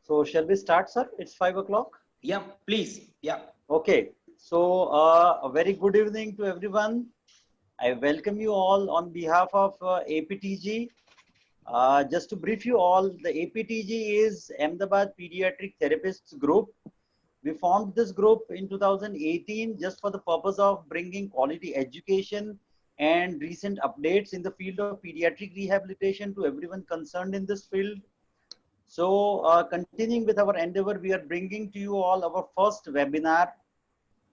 So shall we start, sir? It's 5 o'clock. Yeah, please. Yeah. Okay. So a very good evening to everyone. I welcome you all on behalf of APTG. Just to brief you all, the APTG is Ahmedabad Pediatric Therapists Group. We formed this group in 2018 just for the purpose of bringing quality education and recent updates in the field of pediatric rehabilitation to everyone concerned in this field. So continuing with our endeavor, we are bringing to you all our first webinar.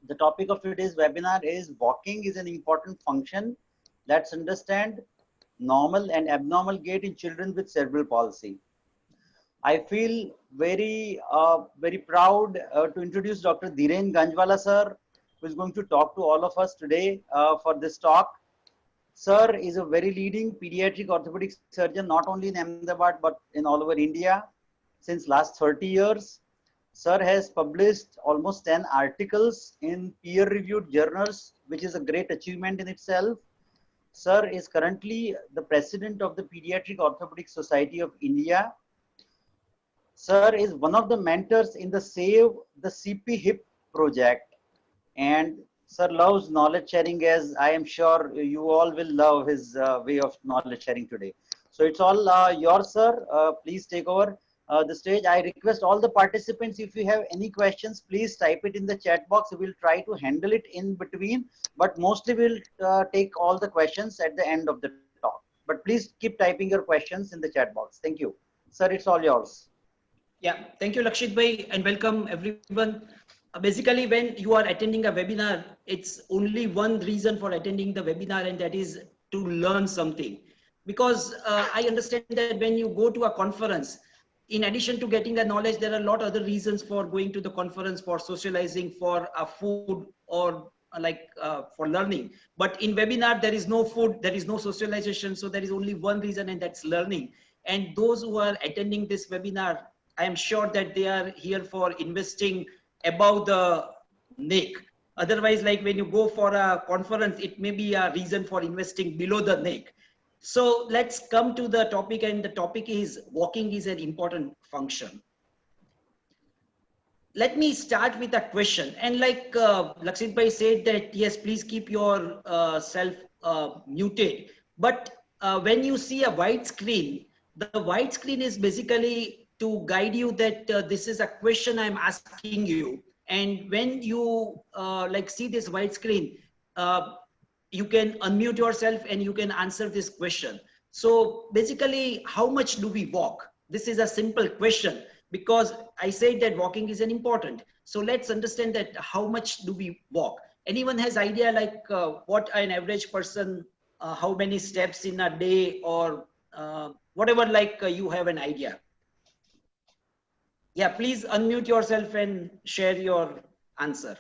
The topic of today's webinar is walking is an important function. Let's understand normal and abnormal gait in children with cerebral palsy. I feel very proud to introduce Dr. Dhiren Ganjwala sir, who is going to talk to all of us today for this talk. Sir is a very leading pediatric orthopedic surgeon, not only in Ahmedabad, but in all over India since last 30 years. Sir has published almost 10 articles in peer-reviewed journals, which is a great achievement in itself. Sir is currently the president of the Pediatric Orthopedic Society of India. Sir is one of the mentors in the Save the CP Hip project, and Sir loves knowledge sharing, as I am sure you all will love his way of knowledge sharing today. So it's all yours, sir. Please take over the stage. I request all the participants, if you have any questions, please type it in the chat box. We'll try to handle it in between, but mostly we'll take all the questions at the end of the talk. But please keep typing your questions in the chat box. Thank you. Sir, it's all yours. Yeah, thank you, Lakshit Bhai, and welcome everyone. Basically, when you are attending a webinar, it's only one reason for attending the webinar, and that is to learn something. Because I understand that when you go to a conference, in addition to getting the knowledge, there are a lot of other reasons for going to the conference, for socializing, for food, or for learning. But in webinar, there is no food, there is no socialization. So there is only one reason, and that's learning. And those who are attending this webinar, I am sure that they are here for investing above the neck. Otherwise, like when you go for a conference, it may be a reason for investing below the neck. So let's come to the topic, and the topic is walking is an important function. Let me start with a question. And like Lakshit Bhai said that, yes, please keep your self muted. But when you see a white screen, the white screen is basically to guide you that this is a question I'm asking you. And when you see this white screen, you can unmute yourself and you can answer this question. So basically, how much do we walk? This is a simple question, because I said that walking is an important. So let's understand that how much do we walk? Anyone has idea like what an average person, how many steps in a day, or whatever, you have an idea? Yeah, please unmute yourself and share your answer.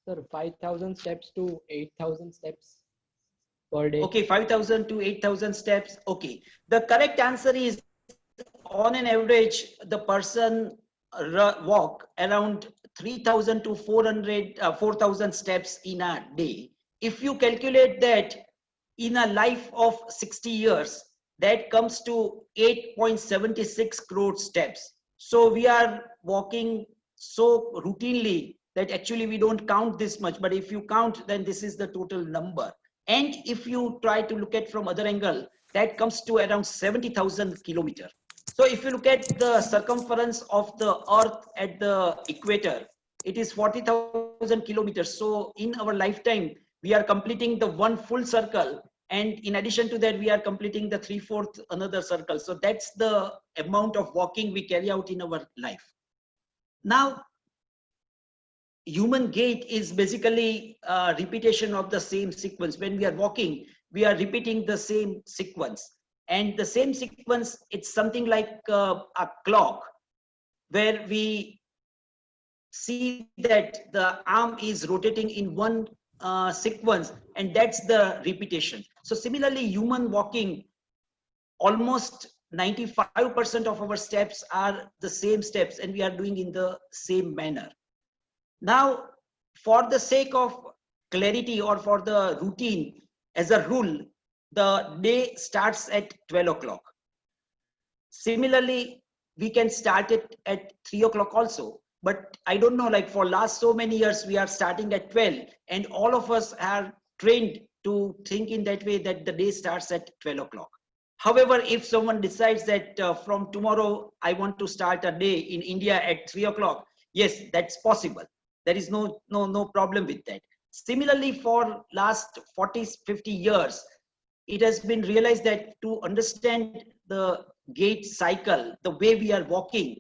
Sir, 5,000 steps to 8,000 steps per day. Okay, 5,000 to 8,000 steps. Okay, the correct answer is, on an average, the person walk around 3,000 to 4,000 steps in a day. If you calculate that in a life of 60 years, that comes to 8.76 crore steps. So we are walking so routinely that actually we don't count this much, but if you count, then this is the total number. And if you try to look at from other angle, that comes to around 70,000 kilometers. So if you look at the circumference of the earth at the equator, it is 40,000 kilometers. So in our lifetime, we are completing the one full circle. And in addition to that, we are completing the 3/4 another circle. So that's the amount of walking we carry out in our life. Now, human gait is basically a repetition of the same sequence. When we are walking, we are repeating the same sequence. And the same sequence, it's something like a clock, where we see that the arm is rotating in one sequence, and that's the repetition. So similarly, human walking, almost 95% of our steps are the same steps, and we are doing in the same manner. Now, for the sake of clarity or for the routine, as a rule, the day starts at 12 o'clock. Similarly, we can start it at 3 o'clock also. But I don't know, like for last so many years, we are starting at 12, and all of us are trained to think in that way that the day starts at 12 o'clock. However, if someone decides that from tomorrow, I want to start a day in India at 3 o'clock, yes, that's possible. There is no problem with that. Similarly, for last 40, 50 years, it has been realized that to understand the gait cycle, the way we are walking,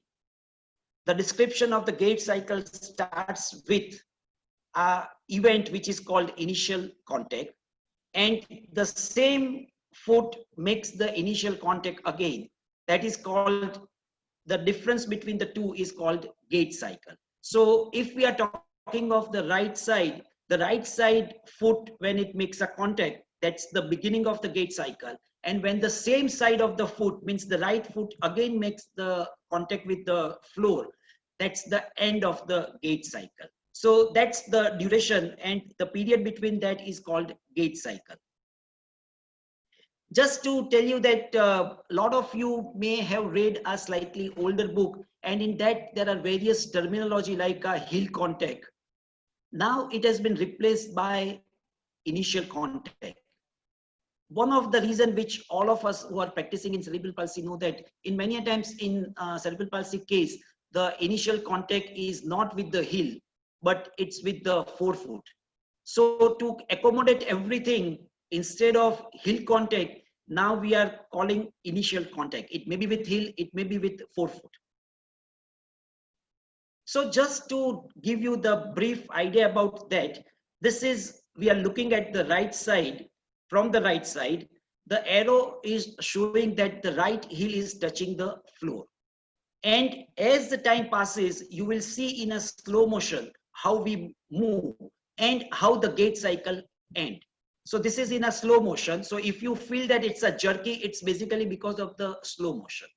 the description of the gait cycle starts with an event which is called initial contact, and the same foot makes the initial contact again. That is called, the difference between the two is called gait cycle. So if we are talking of the right side foot, when it makes a contact, that's the beginning of the gait cycle. And when the same side of the foot, means the right foot again makes the contact with the floor, that's the end of the gait cycle. So that's the duration, and the period between that is called gait cycle. Just to tell you that a lot of you may have read a slightly older book, and in that there are various terminology like a heel contact. Now it has been replaced by initial contact. One of the reason which all of us who are practicing in cerebral palsy know that in many times in cerebral palsy case, the initial contact is not with the heel, but it's with the forefoot. So to accommodate everything, instead of heel contact, now we are calling initial contact. It may be with heel, it may be with forefoot. So just to give you the brief idea about that, this is, we are looking at the right side. From the right side, the arrow is showing that the right heel is touching the floor. And as the time passes, you will see in a slow motion how we move and how the gait cycle ends. So this is in a slow motion. So if you feel that it's a jerky, it's basically because of the slow motion.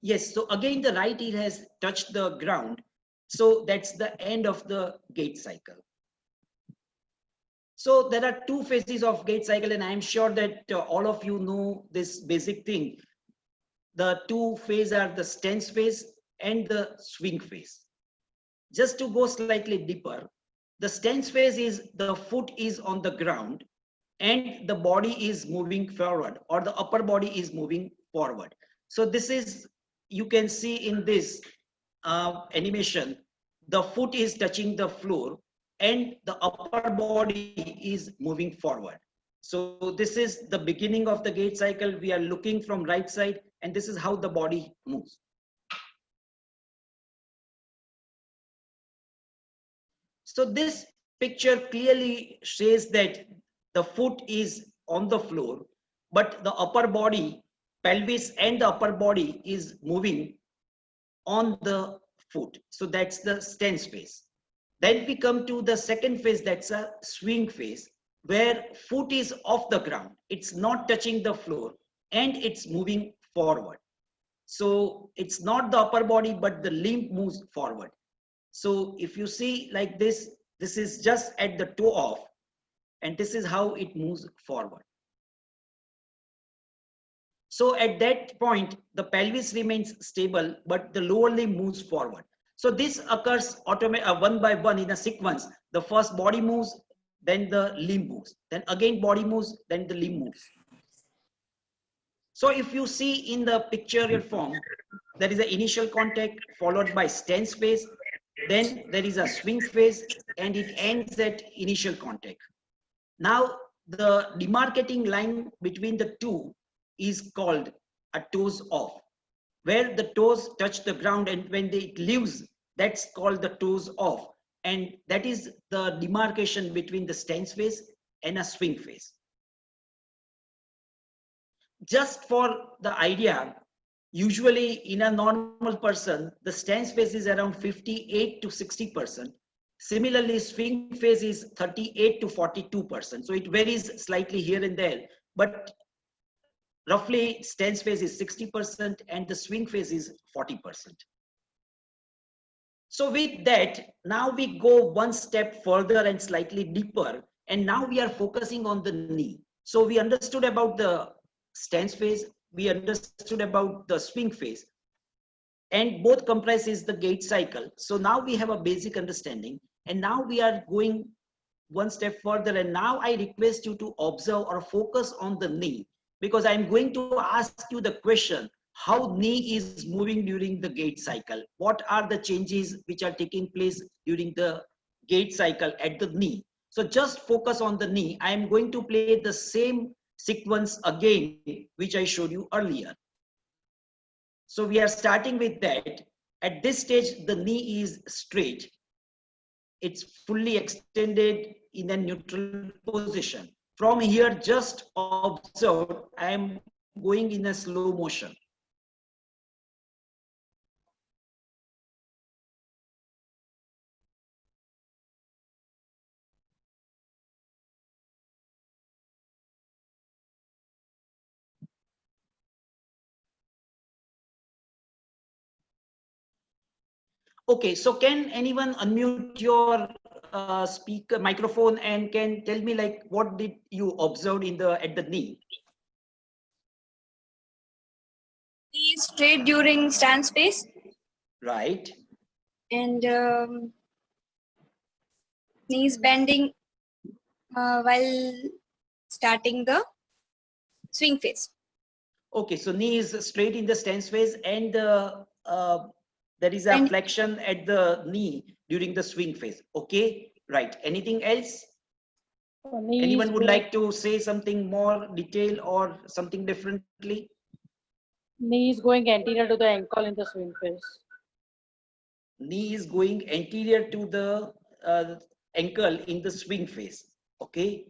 Yes, so again, the right heel has touched the ground. So that's the end of the gait cycle. So there are two phases of gait cycle, and I'm sure that all of you know this basic thing. The two phases are the stance phase and the swing phase. Just to go slightly deeper, the stance phase is the foot is on the ground and the body is moving forward, or the upper body is moving forward. So this is, you can see in this animation, the foot is touching the floor and the upper body is moving forward. So this is the beginning of the gait cycle. We are looking from right side, and this is how the body moves. So this picture clearly shows that the foot is on the floor, but the upper body, pelvis and the upper body is moving on the foot. So that's the stance phase. Then we come to the second phase, that's a swing phase, where foot is off the ground. It's not touching the floor and it's moving forward. So it's not the upper body, but the limb moves forward. So if you see like this, this is just at the toe off, and this is how it moves forward. So at that point, the pelvis remains stable, but the lower limb moves forward. So this occurs one by one in a sequence. The first body moves, then the limb moves, then again body moves, then the limb moves. So if you see in the pictorial form, there is an initial contact followed by stance phase, then there is a swing phase, and it ends at initial contact. Now the demarcating line between the two is called a toes off, where the toes touch the ground, and when it leaves, that's called the toes off. And that is the demarcation between the stance phase and a swing phase. Just for the idea, usually in a normal person, the stance phase is around 58 to 60%. Similarly, swing phase is 38 to 42%. So it varies slightly here and there. But roughly stance phase is 60% and the swing phase is 40%. So with that, now we go one step further and slightly deeper, and now we are focusing on the knee. So we understood about the stance phase, we understood about the swing phase, and both comprises the gait cycle. So now we have a basic understanding, and now we are going one step further, and now I request you to observe or focus on the knee, because I'm going to ask you the question, how knee is moving during the gait cycle. What are the changes which are taking place during the gait cycle at the knee? So just focus on the knee. I am going to play the same sequence again, which I showed you earlier. So we are starting with that. At this stage, the knee is straight. It's fully extended in a neutral position. From here, just observe, I am going in a slow motion. Okay, so can anyone unmute your speaker microphone and can tell me like what did you observe in the at the knee? Knee is straight during stance phase, Right. and knee is bending while starting the swing phase. Okay, so knee is straight in the stance phase, and there is a And- flexion at the knee during the swing phase. Okay, right. Anything else? Anyone would like to say something more detail or something differently? Knee is going anterior to the ankle in the swing phase. Knee is going anterior to the ankle in the swing phase. Okay,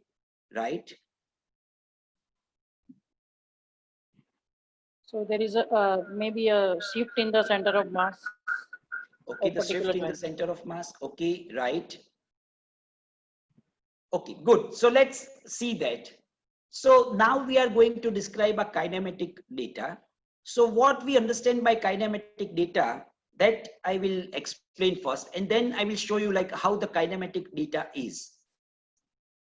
right. So there is a maybe a shift in the center of mass. Okay, of the shift particular in the joint. center of mass. Okay, right. Okay, good. So let's see that. So now we are going to describe a kinematic data. So what we understand by kinematic data, that I will explain first, and then I will show you like how the kinematic data is.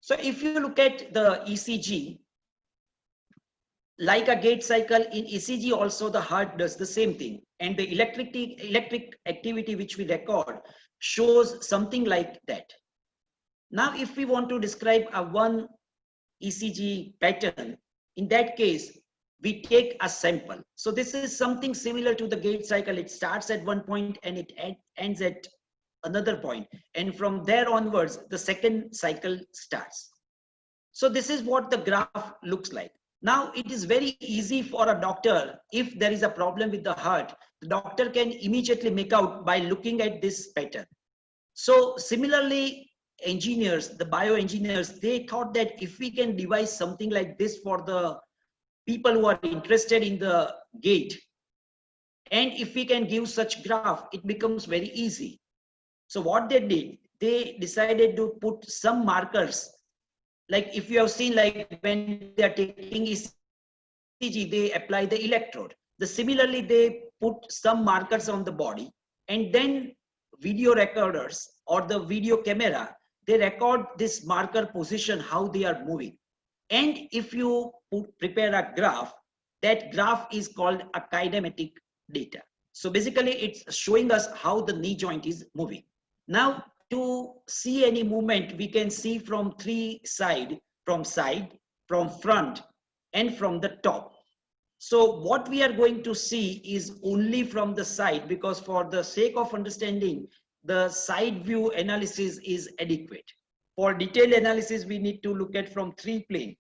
So if you look at the ECG, like a gait cycle in ECG, also the heart does the same thing, and the electric activity which we record shows something like that. Now if we want to describe a one ECG pattern, in that case we take a sample. So this is something similar to the gait cycle. It starts at one point and it ends at another point, and from there onwards the second cycle starts. So this is what the graph looks like. Now it is very easy for a doctor, if there is a problem with the heart, the doctor can immediately make out by looking at this pattern. So similarly, engineers, the bioengineers, they thought that if we can devise something like this for the people who are interested in the gait, and if we can give such graph, it becomes very easy. So what they did, they decided to put some markers. Like if you have seen, like when they are taking ECG, they apply the electrode. Similarly, they put some markers on the body, and then video recorders or the video camera, they record this marker position, how they are moving. And if you prepare a graph, that graph is called a kinematic data. So basically it's showing us how the knee joint is moving. Now to see any movement, we can see from three sides, from side, from front, and from the top. So what we are going to see is only from the side, because for the sake of understanding, the side view analysis is adequate. For detailed analysis, we need to look at from three plane.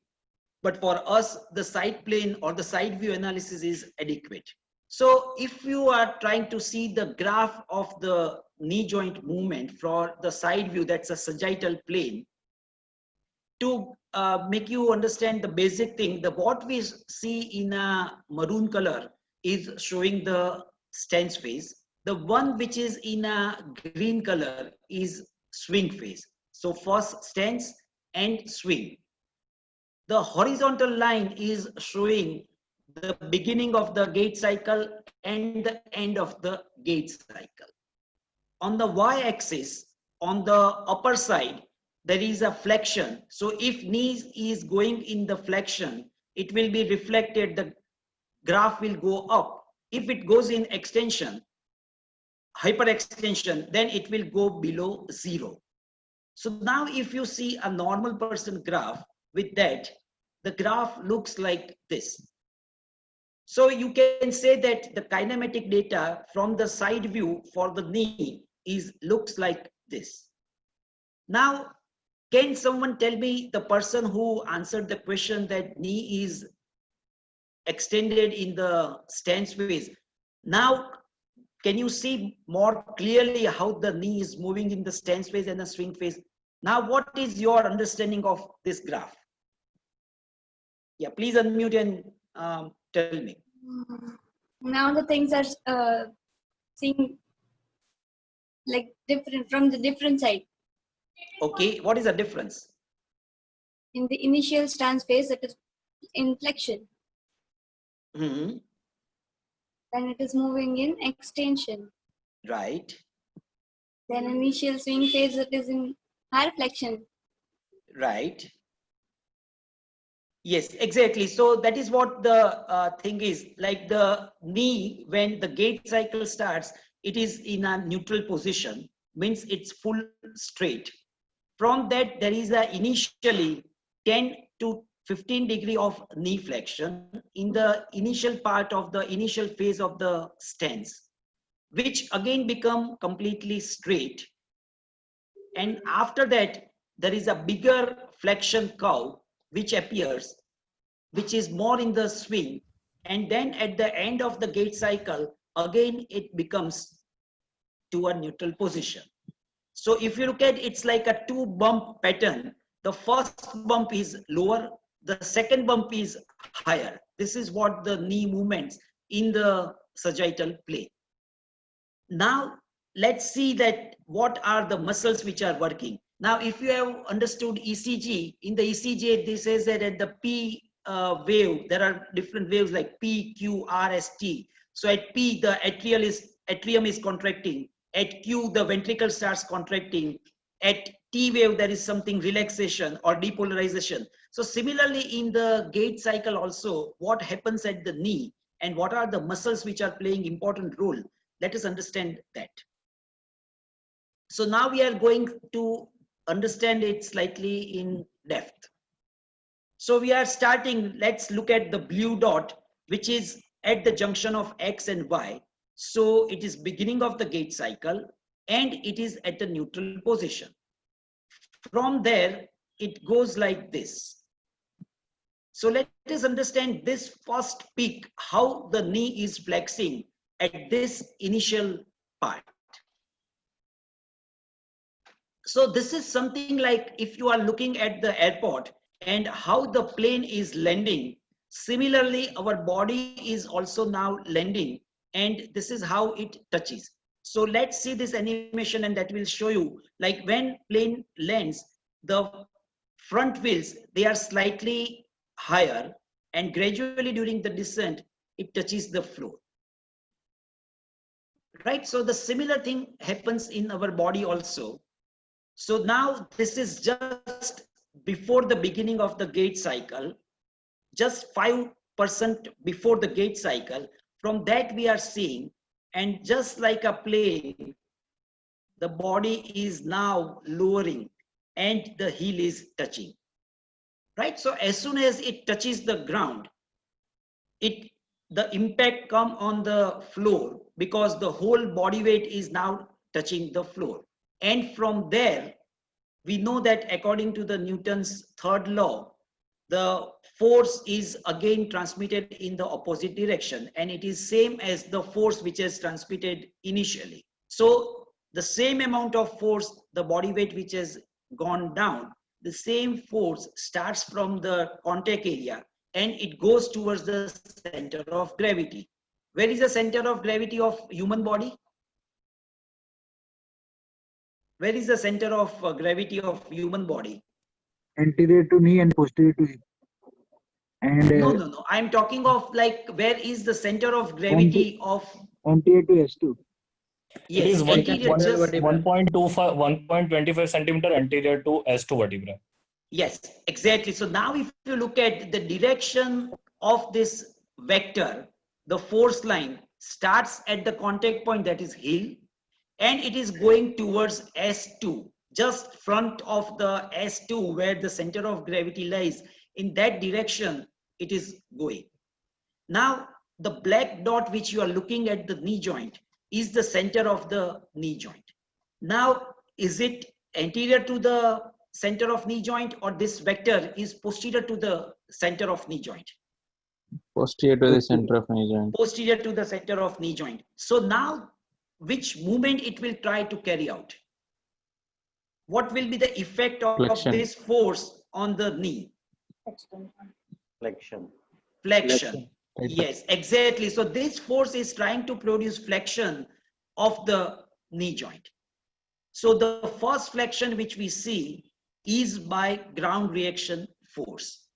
But for us, the side plane or the side view analysis is adequate. So if you are trying to see the graph of the knee joint movement for the side view, that's a sagittal plane, to make you understand the basic thing, what we see in a maroon color is showing the stance phase. The one which is in a green color is swing phase. So first stance and swing. The horizontal line is showing the beginning of the gait cycle and the end of the gait cycle. On the y-axis, on the upper side, there is a flexion. So if knee is going in the flexion, it will be reflected, the graph will go up. If it goes in extension, hyperextension, then it will go below 0. So now if you see a normal person graph with that, the graph looks like this. So you can say that the kinematic data from the side view for the knee looks like this. Now, can someone tell me the person who answered the question that knee is extended in the stance phase? Now, can you see more clearly how the knee is moving in the stance phase and the swing phase? Now, what is your understanding of this graph? Yeah, please unmute and tell me. Now the things are seeing like different from the different side. Okay, what is the difference? In the initial stance phase, it is in flexion. Hmm. Then it is moving in extension. Right, Then initial swing phase, it is in higher flexion. right. Yes, exactly. So that is what the thing is. Like the knee, when the gait cycle starts, it is in a neutral position, means it's full straight. From that, there is a initially 10 to 15 degree of knee flexion in the initial part of the initial phase of the stance, which again become completely straight. And after that, there is a bigger flexion curve which appears, which is more in the swing. And then at the end of the gait cycle, again, it becomes to a neutral position. So if you look at it's like a 2-bump pattern. The first bump is lower, the second bump is higher. This is what the knee movements in the sagittal plane. Now, let's see that what are the muscles which are working. Now, if you have understood ECG, in the ECG, this says that at the P wave, there are different waves like P, Q, R, S, T. So at P, the atrium is contracting. At Q, the ventricle starts contracting. At T wave, there is something relaxation or depolarization. So similarly, in the gait cycle also, what happens at the knee and what are the muscles which are playing important role? Let us understand that. So now we are going to understand it slightly in depth. So we are starting, let's look at the blue dot, which is at the junction of X and Y. So it is beginning of the gait cycle and it is at the neutral position. From there, it goes like this. So let us understand this first peak, how the knee is flexing at this initial part. So this is something like if you are looking at the airport and how the plane is landing, similarly our body is also now landing and this is how it touches. So let's see this animation and that will show you like when plane lands, the front wheels, they are slightly higher and gradually during the descent, it touches the floor. Right, so the similar thing happens in our body also. So now this is just before the beginning of the gait cycle, just 5% before the gait cycle. From that we are seeing, and just like a plane, the body is now lowering and the heel is touching. Right, so as soon as it touches the ground, the impact come on the floor because the whole body weight is now touching the floor. And from there, we know that according to the Newton's third law, the force is again transmitted in the opposite direction and it is same as the force which is transmitted initially. So the same amount of force, the body weight which has gone down, the same force starts from the contact area and it goes towards the center of gravity. Where is the center of gravity of human body? Where is the center of gravity of human body? Anterior to knee and posterior to hip. And No. I'm talking of like where is the center of gravity of anterior to S2. It yes is anterior just 1.25, 1.25 centimeter anterior to S2 vertebra. yes exactly. So now if you look at the direction of this vector, the force line starts at the contact point, that is heel, and it is going towards S2, just front of the S2 where the center of gravity lies. In that direction it is going. Now the black dot which you are looking at the knee joint is the center of the knee joint. Now is it anterior to the center of knee joint, or this vector is posterior to the center of knee joint? Posterior to the center of knee joint. Posterior to the center of knee joint. So now which movement it will try to carry out? What will be the effect of Flexion. this force on the knee? Flexion. Flexion. Yes, exactly. So this force is trying to produce flexion of the knee joint. So the first flexion which we see is by ground reaction force.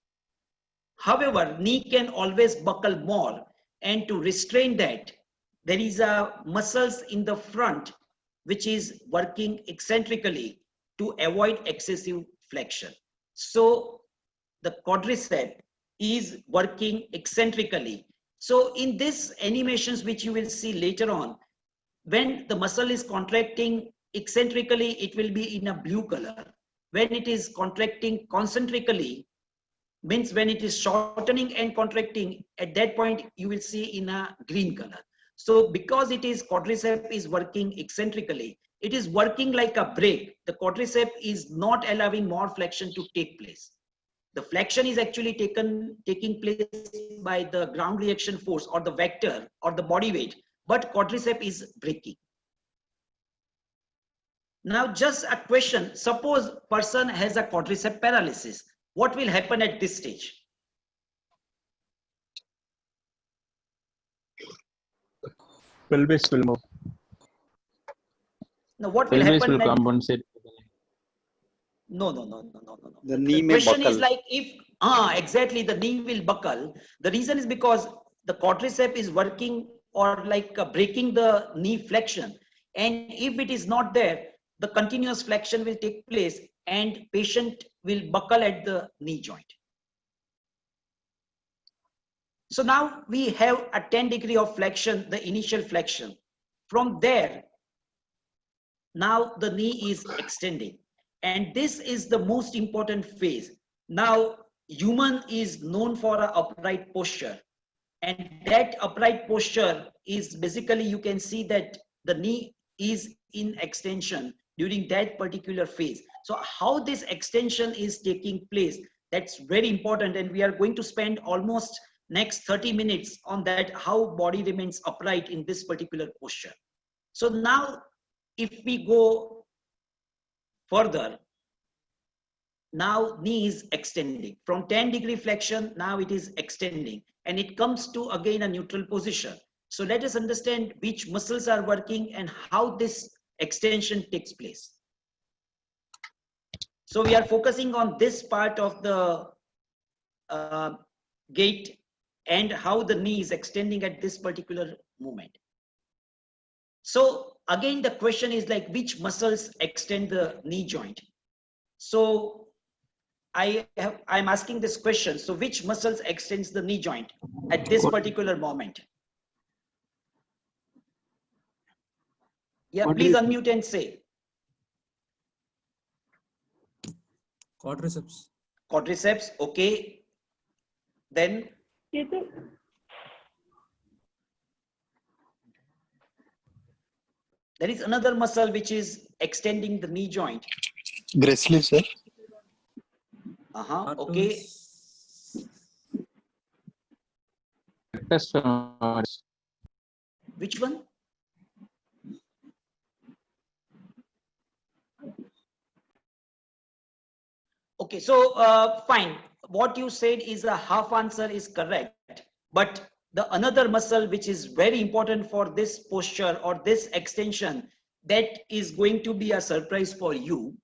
However, knee can always buckle more, and to restrain that, there is a muscles in the front which is working eccentrically to avoid excessive flexion. So the quadricep is working eccentrically. So in this animations which you will see later on, when the muscle is contracting eccentrically, it will be in a blue color. When it is contracting concentrically, means when it is shortening and contracting, at that point you will see in a green color. So because it is quadricep is working eccentrically, it is working like a brake. The quadricep is not allowing more flexion to take place. The flexion is actually taking place by the ground reaction force or the vector or the body weight, but quadricep is braking. Now just a question, suppose person has a quadricep paralysis. What will happen at this stage? Pelvis will move. Now what will Pelvis happen will when? compensate. No. The knee may question buckle. is like if, exactly, the knee will buckle. The reason is because the quadricep is working or like breaking the knee flexion. And if it is not there, the continuous flexion will take place and patient will buckle at the knee joint. So now we have a 10 degree of flexion, the initial flexion. From there, now the knee is extending. And this is the most important phase. Now, human is known for an upright posture. And that upright posture is basically, you can see that the knee is in extension during that particular phase. So how this extension is taking place, that's very important. And we are going to spend almost next 30 minutes on that, how body remains upright in this particular posture. So now, if we go further, now knee is extending from 10 degree flexion. Now it is extending and it comes to again a neutral position. So let us understand which muscles are working and how this extension takes place. So we are focusing on this part of the gait and how the knee is extending at this particular moment. So again, the question is like which muscles extend the knee joint? So I'm asking this question. So which muscles extends the knee joint at this particular moment? Yeah, please unmute and say. Quadriceps. Quadriceps, okay. Then? There is another muscle which is extending the knee joint. Gracefully, sir. Okay. Which one? Okay, so fine. What you said is a half answer is correct, but the another muscle which is very important for this posture or this extension, that is going to be a surprise for you.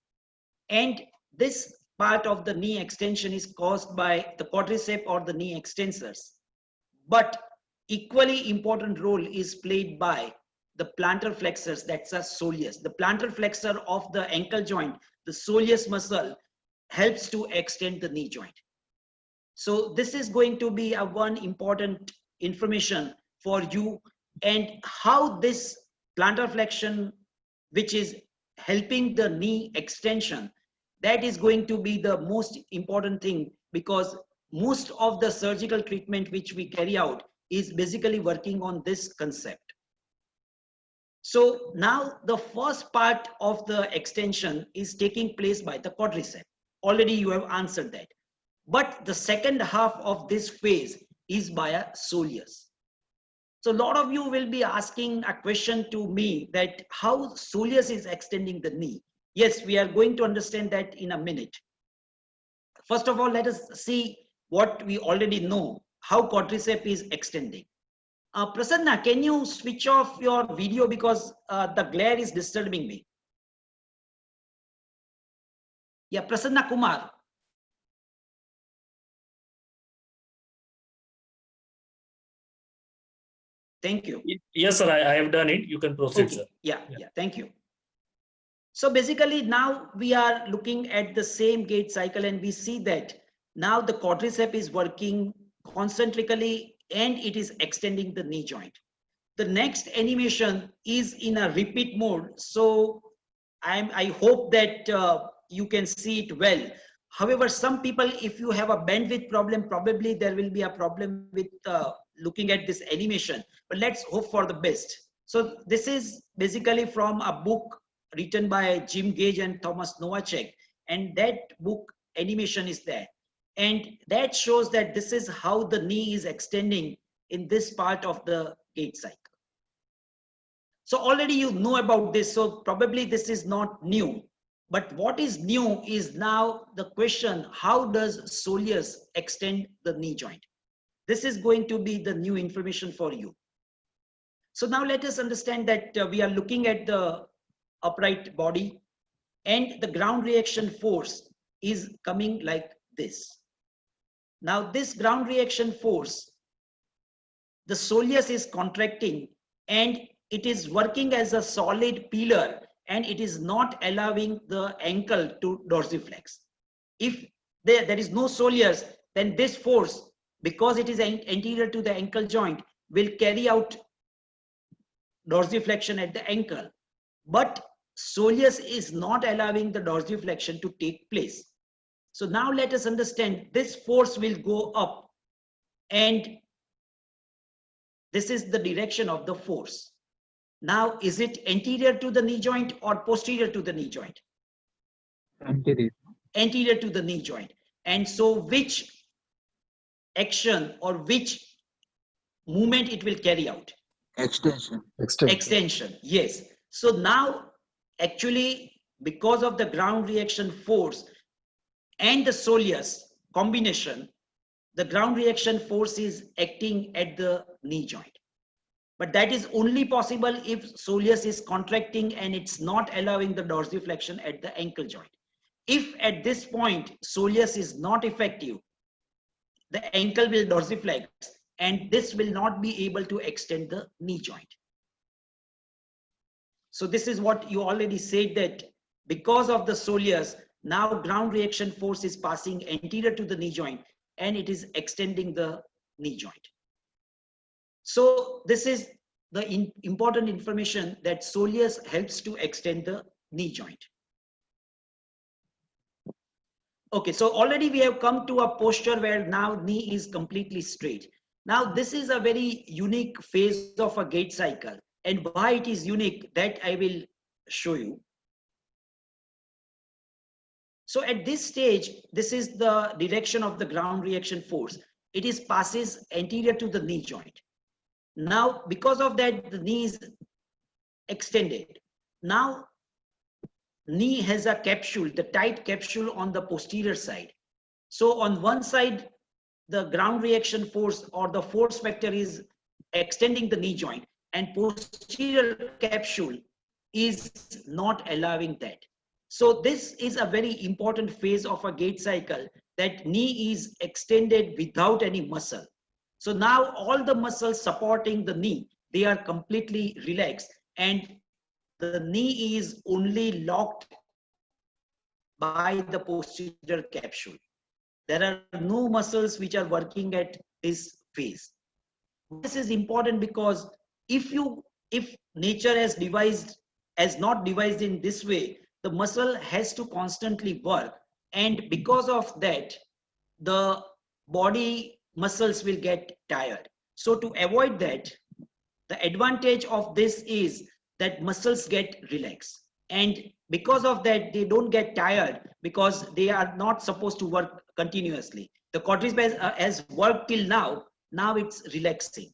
And this part of the knee extension is caused by the quadricep or the knee extensors. But equally important role is played by the plantar flexors, that's a soleus. The plantar flexor of the ankle joint, the soleus muscle, helps to extend the knee joint. So this is going to be a one important information for you, and how this plantar flexion, which is helping the knee extension, that is going to be the most important thing, because most of the surgical treatment which we carry out is basically working on this concept. So now the first part of the extension is taking place by the quadricep. Already you have answered that. But the second half of this phase is by a soleus. So a lot of you will be asking a question to me that how soleus is extending the knee. Yes, we are going to understand that in a minute. First of all, let us see what we already know, how quadricep is extending. Prasanna, can you switch off your video because the glare is disturbing me? Yeah, Prasanna Kumar. Thank you. Yes, sir. I have done it. You can proceed, Okay. sir. Yeah. Thank you. So basically now we are looking at the same gait cycle, and we see that now the quadricep is working concentrically and it is extending the knee joint. The next animation is in a repeat mode. So I hope that you can see it well. However, some people, if you have a bandwidth problem, probably there will be a problem with looking at this animation, but let's hope for the best. So this is basically from a book written by Jim Gage and Thomas Nowacek, and that book animation is there. And that shows that this is how the knee is extending in this part of the gait cycle. So already you know about this, so probably this is not new. But what is new is now the question, how does soleus extend the knee joint? This is going to be the new information for you. So now let us understand that we are looking at the upright body, and the ground reaction force is coming like this. Now this ground reaction force, the soleus is contracting and it is working as a solid pillar, and it is not allowing the ankle to dorsiflex. If there is no soleus, then this force, because it is anterior to the ankle joint, will carry out dorsiflexion at the ankle. But soleus is not allowing the dorsiflexion to take place. So now let us understand, this force will go up, and this is the direction of the force. Now, is it anterior to the knee joint or posterior to the knee joint? Anterior. Anterior to the knee joint. And so which action or which movement it will carry out? Extension. Extension, yes. So now, actually, because of the ground reaction force and the soleus combination, the ground reaction force is acting at the knee joint. But that is only possible if soleus is contracting and it's not allowing the dorsiflexion at the ankle joint. If at this point soleus is not effective, the ankle will dorsiflex, and this will not be able to extend the knee joint. So this is what you already said, that because of the soleus, now ground reaction force is passing anterior to the knee joint and it is extending the knee joint. So this is the important information, that soleus helps to extend the knee joint. Okay, so already we have come to a posture where now knee is completely straight. Now this is a very unique phase of a gait cycle, and why it is unique, that I will show you. So at this stage, this is the direction of the ground reaction force. It is passes anterior to the knee joint. Now, because of that, the knee is extended. Now, knee has a capsule, the tight capsule on the posterior side. So on one side, the ground reaction force or the force vector is extending the knee joint, and posterior capsule is not allowing that. So this is a very important phase of a gait cycle, that knee is extended without any muscle. So now all the muscles supporting the knee, they are completely relaxed, and the knee is only locked by the posterior capsule. There are no muscles which are working at this phase. This is important because if nature has not devised in this way, the muscle has to constantly work, and because of that, the body muscles will get tired. So to avoid that, the advantage of this is that muscles get relaxed, and because of that they don't get tired, because they are not supposed to work continuously. The quadriceps has worked till now it's relaxing.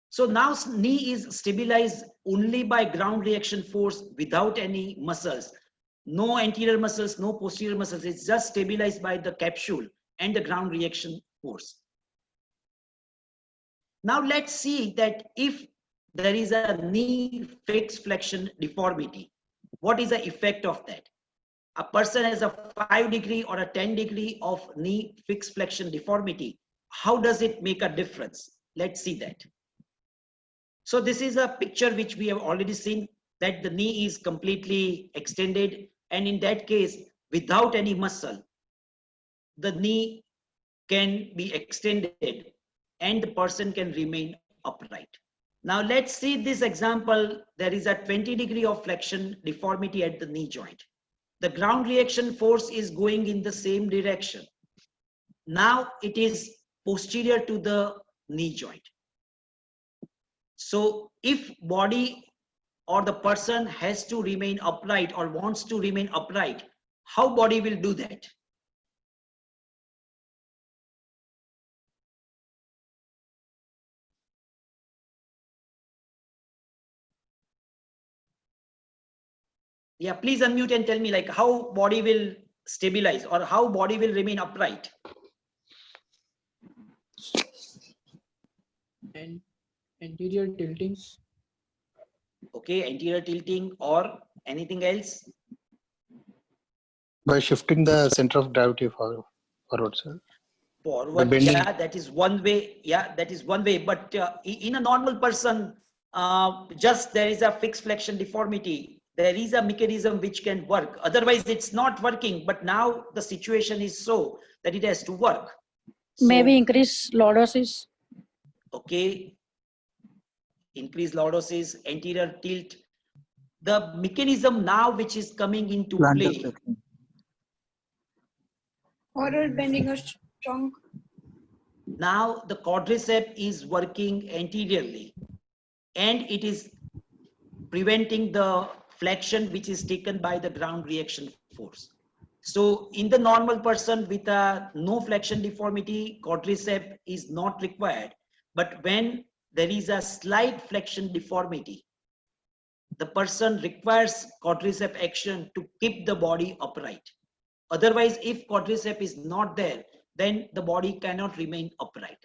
So now knee is stabilized only by ground reaction force without any muscles. No anterior muscles, no posterior muscles. It's just stabilized by the capsule and the ground reaction force. Now let's see that if there is a knee fixed flexion deformity, what is the effect of that? A person has a 5-degree or a 10-degree of knee fixed flexion deformity. How does it make a difference? Let's see that. So this is a picture which we have already seen, that the knee is completely extended, and in that case, without any muscle, the knee can be extended and the person can remain upright. Now let's see this example. There is a 20-degree of flexion deformity at the knee joint. The ground reaction force is going in the same direction. Now it is posterior to the knee joint. So if body or the person has to remain upright or wants to remain upright, how body will do that? Yeah, please unmute and tell me, like, how body will stabilize or how body will remain upright. And anterior tilting. Okay, anterior tilting or anything else? By shifting the center of gravity forward, sir. Forward, bending. yeah, that is one way. Yeah, that is one way. But in a normal person, just there is a fixed flexion deformity. There is a mechanism which can work. Otherwise, it's not working. But now the situation is so that it has to work. So, Maybe increase lordosis. okay, increase lordosis, anterior tilt. The mechanism now which is coming into play. Forward bending or strong. Now the quadricep is working anteriorly, and it is preventing the flexion which is taken by the ground reaction force. So in the normal person with a no flexion deformity, quadricep is not required. But when there is a slight flexion deformity, the person requires quadricep action to keep the body upright. Otherwise, if quadricep is not there, then the body cannot remain upright.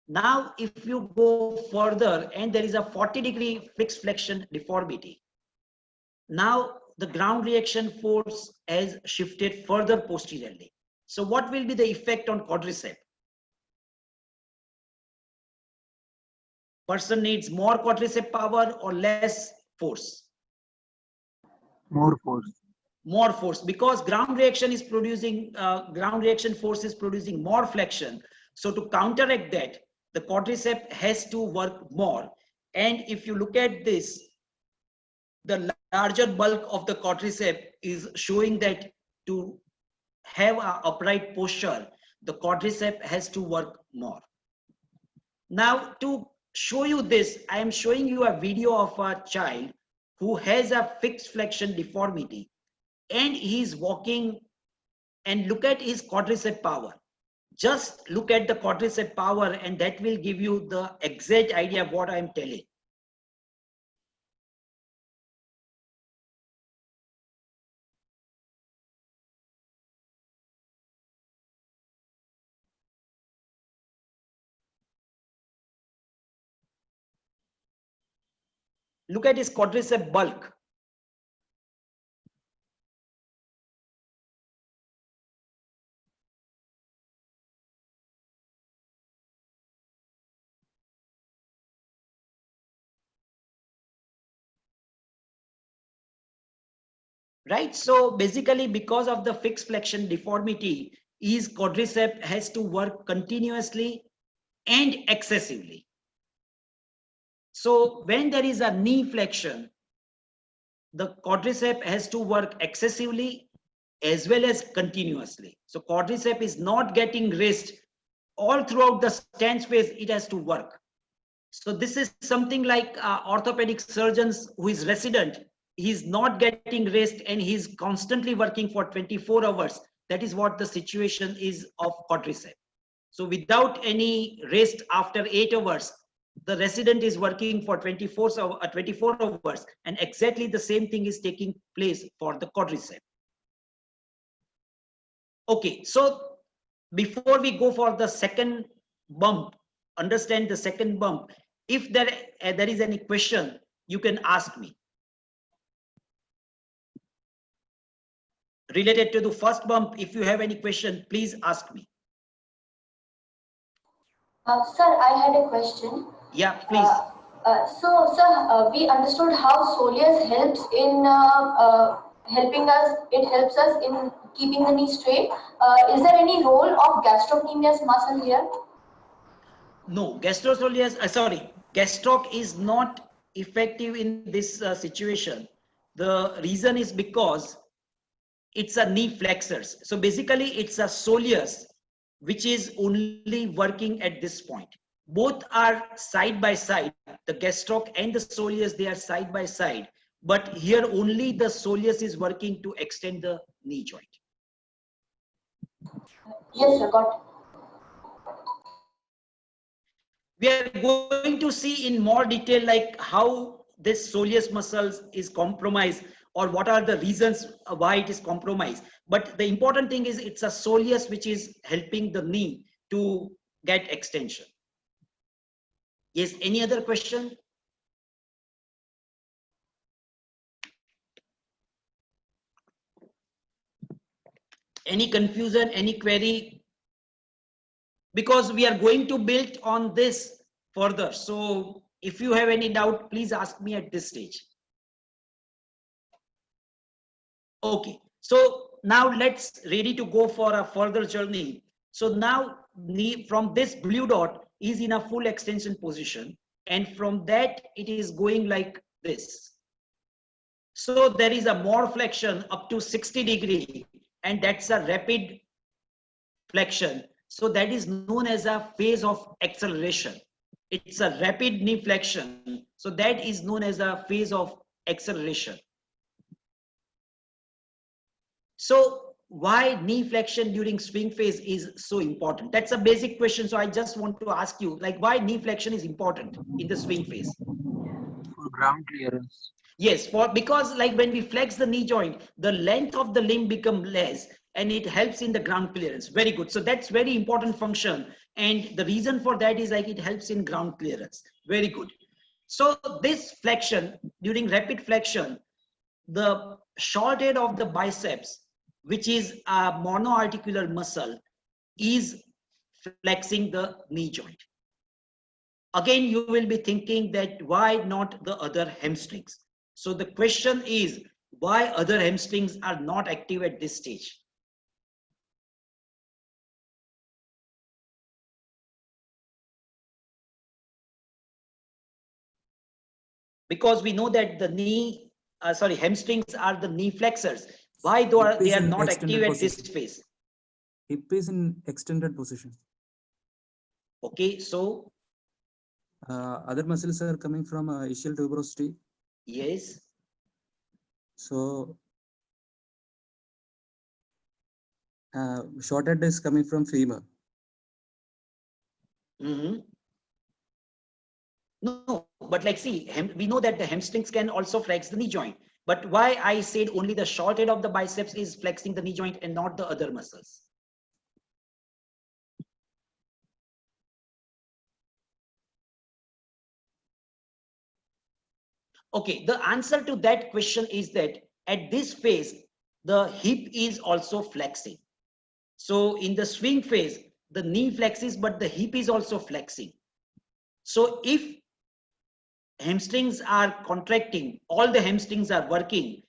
Now, if you go further and there is a 40-degree fixed flexion deformity, now the ground reaction force has shifted further posteriorly. So what will be the effect on quadricep? Person needs more quadricep power or less force? More force. More force, because ground reaction force is producing more flexion. So to counteract that, the quadricep has to work more. And if you look at this, the larger bulk of the quadricep is showing that to have an upright posture, the quadricep has to work more. Now to show you this, I am showing you a video of a child who has a fixed flexion deformity, and he is walking, and look at his quadricep power. Just look at the quadricep power, and that will give you the exact idea of what I am telling. Look at his quadricep bulk. right? So basically, because of the fixed flexion deformity, his quadricep has to work continuously and excessively. So when there is a knee flexion, the quadricep has to work excessively as well as continuously. So quadricep is not getting rest all throughout the stance phase, it has to work. So this is something like orthopedic surgeons who is resident, he's not getting rest and he's constantly working for 24 hours. That is what the situation is of quadricep. So without any rest after 8 hours, the resident is working for 24 hours, and exactly the same thing is taking place for the quadricep. Okay, so before we go for the second bump, understand the second bump. If there is any question, you can ask me. Related to the first bump, if you have any question, please ask me. Sir, I had a question. Yeah, please. Sir, we understood how soleus helps in helping us. It helps us in keeping the knee straight. Is there any role of gastrocnemius muscle here? No, gastroc is not effective in this situation. The reason is because it's a knee flexors. So basically it's a soleus which is only working at this point. Both are side by side. The gastroc and the soleus, they are side by side. But here only the soleus is working to extend the knee joint. Yes, sir, got it. We are going to see in more detail like how this soleus muscles is compromised or what are the reasons why it is compromised. But the important thing is it's a soleus which is helping the knee to get extension. Yes, any other question? Any confusion, any query? Because we are going to build on this further. So if you have any doubt, please ask me at this stage. Okay, so now let's ready to go for a further journey. So now knee from this blue dot is in a full extension position, and from that it is going like this. So there is a more flexion up to 60 degree, and that's a rapid flexion. So that is known as a phase of acceleration. It's a rapid knee flexion. So that is known as a phase of acceleration. So why knee flexion during swing phase is so important? That's a basic question. So I just want to ask you, like, why knee flexion is important in the swing phase? For ground clearance. Yes, because like when we flex the knee joint, the length of the limb become less and it helps in the ground clearance. Very good. So that's very important function. And the reason for that is like it helps in ground clearance. Very good. So this flexion, during rapid flexion, the short head of the biceps, which is a monoarticular muscle, is flexing the knee joint. Again, you will be thinking that why not the other hamstrings? So the question is, why other hamstrings are not active at this stage? Because we know that the knee, hamstrings are the knee flexors. Why they are not active at this phase? Hip is in extended position. Okay, so other muscles are coming from ischial tuberosity. yes. So short head is coming from femur. Mm-hmm. No, but like see, we know that the hamstrings can also flex the knee joint. But why I said only the short head of the biceps is flexing the knee joint and not the other muscles? Okay, the answer to that question is that at this phase, the hip is also flexing. So in the swing phase, the knee flexes, but the hip is also flexing. So if hamstrings are contracting, all the hamstrings are working,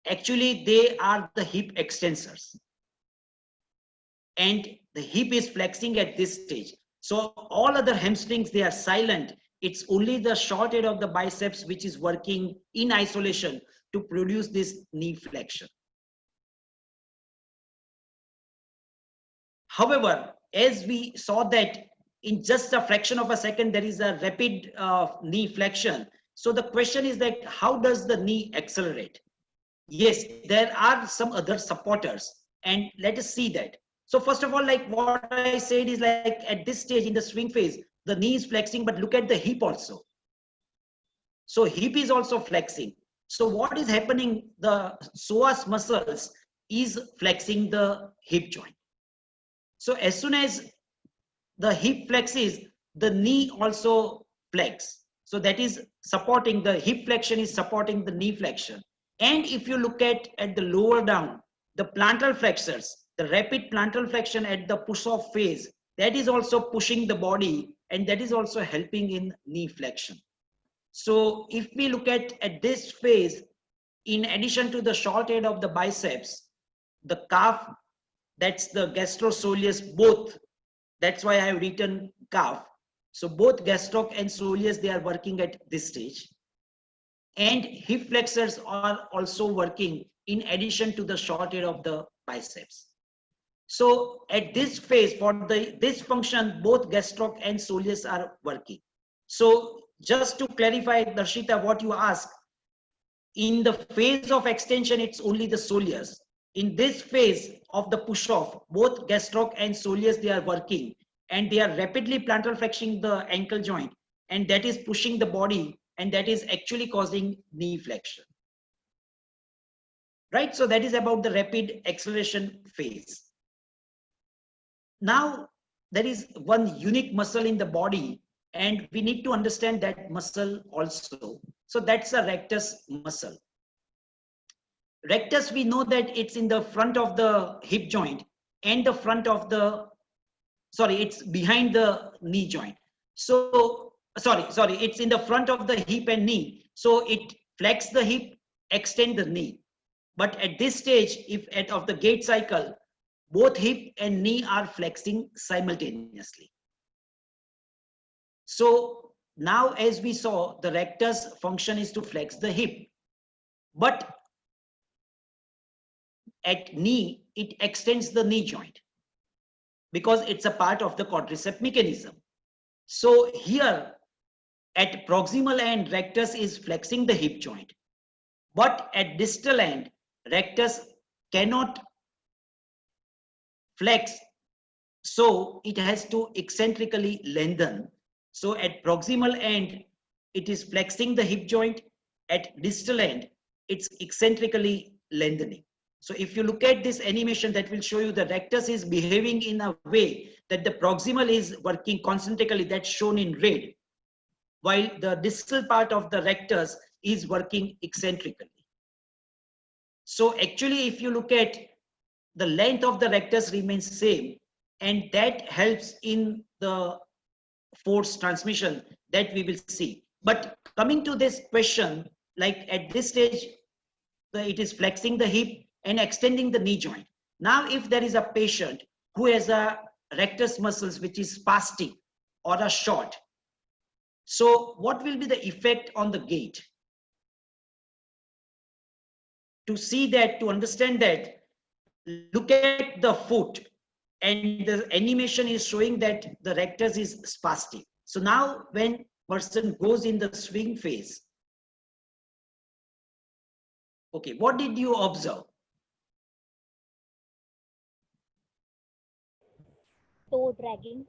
actually they are the hip extensors. And the hip is flexing at this stage. So all other hamstrings, they are silent. It's only the short head of the biceps which is working in isolation to produce this knee flexion. However, as we saw that in just a fraction of a second, there is a rapid knee flexion. So the question is that how does the knee accelerate? Yes, there are some other supporters, and let us see that. So first of all, like what I said is like at this stage in the swing phase, the knee is flexing, but look at the hip also. So hip is also flexing. So what is happening? The psoas muscles is flexing the hip joint. So as soon as the hip flexes, the knee also flex. So that is supporting, the hip flexion is supporting the knee flexion. And if you look at the lower down, the plantar flexors, the rapid plantar flexion at the push-off phase, that is also pushing the body, and that is also helping in knee flexion. So if we look at this phase, in addition to the short head of the biceps, the calf, that's the gastrosoleus, both. That's why I have written calf. So both gastroc and soleus, they are working at this stage. And hip flexors are also working in addition to the short head of the biceps. So at this phase, for this function, both gastroc and soleus are working. So just to clarify, Darshita, what you asked, in the phase of extension, it's only the soleus. In this phase of the push-off, both gastroc and soleus, they are working, and they are rapidly plantar flexing the ankle joint, and that is pushing the body, and that is actually causing knee flexion. Right? So that is about the rapid acceleration phase. Now, there is one unique muscle in the body, and we need to understand that muscle also. So that's a rectus muscle. Rectus, we know that it's in the front of the hip joint and the front of the, it's behind the knee joint. So, it's in the front of the hip and knee. So it flex the hip, extend the knee. But at this stage, of the gait cycle, both hip and knee are flexing simultaneously. So now, as we saw, the rectus function is to flex the hip. But at knee, it extends the knee joint because it's a part of the quadricep mechanism. So here at proximal end, rectus is flexing the hip joint, but at distal end, rectus cannot flex, so it has to eccentrically lengthen. So at proximal end, it is flexing the hip joint. At distal end, it's eccentrically lengthening. So if you look at this animation, that will show you the rectus is behaving in a way that the proximal is working concentrically, that's shown in red, while the distal part of the rectus is working eccentrically. So actually, if you look at the length of the rectus remains same, and that helps in the force transmission that we will see. But coming to this question, like at this stage, it is flexing the hip and extending the knee joint. Now, if there is a patient who has a rectus muscles which is spastic or a short, so what will be the effect on the gait? To see that, to understand that, look at the foot, and the animation is showing that the rectus is spastic. So now when person goes in the swing phase, okay, what did you observe? Toe dragging.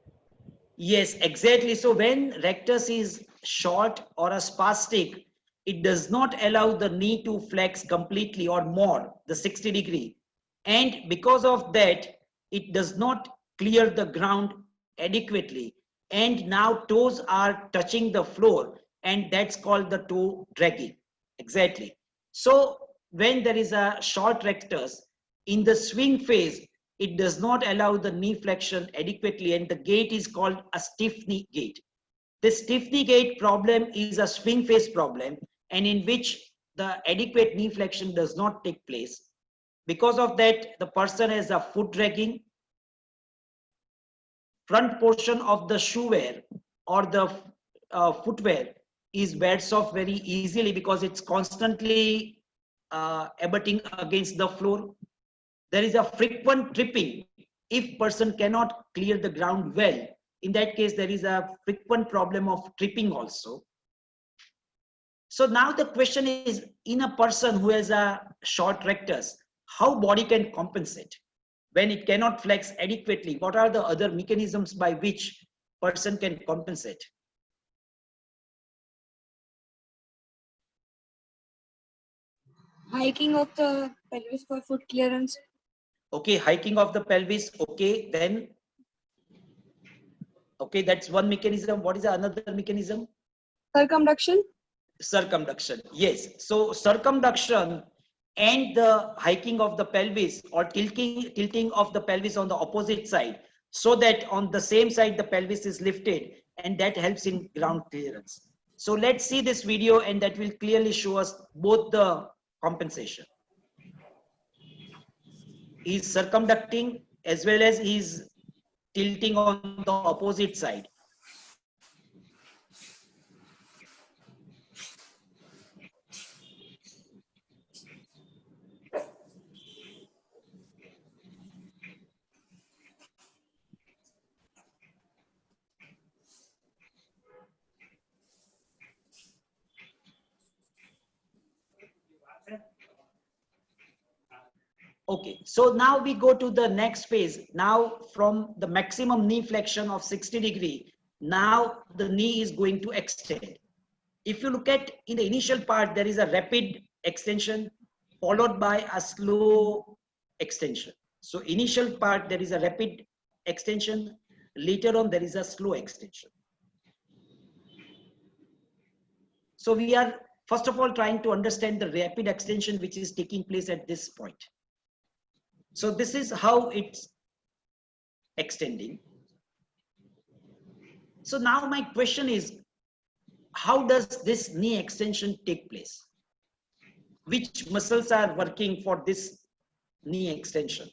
Yes, exactly. So when rectus is short or a spastic, it does not allow the knee to flex completely or more, the 60 degree. And because of that, it does not clear the ground adequately. And now toes are touching the floor, and that's called the toe dragging. Exactly. So when there is a short rectus, in the swing phase, it does not allow the knee flexion adequately, and the gait is called a stiff knee gait. The stiff knee gait problem is a swing phase problem, and in which the adequate knee flexion does not take place. Because of that, the person has a foot dragging. Front portion of the shoe wear or the footwear is wears off very easily because it's constantly abutting against the floor. There is a frequent tripping. If person cannot clear the ground well, in that case, there is a frequent problem of tripping also. So now the question is, in a person who has a short rectus, how body can compensate? When it cannot flex adequately, what are the other mechanisms by which person can compensate? Hiking of the pelvis for foot clearance. Okay, hiking of the pelvis. Okay, then. Okay, that's one mechanism. What is another mechanism? Circumduction. Circumduction. Yes. So circumduction and the hiking of the pelvis or tilting of the pelvis on the opposite side, so that on the same side the pelvis is lifted, and that helps in ground clearance. So let's see this video, and that will clearly show us both the compensation. He's circumducting as well as he's tilting on the opposite side. Okay, so now we go to the next phase. Now from the maximum knee flexion of 60 degree, now the knee is going to extend. If you look at in the initial part, there is a rapid extension followed by a slow extension. So initial part, there is a rapid extension. Later on, there is a slow extension. So we are first of all trying to understand the rapid extension which is taking place at this point. So this is how it's extending. So now my question is, how does this knee extension take place? Which muscles are working for this knee extension?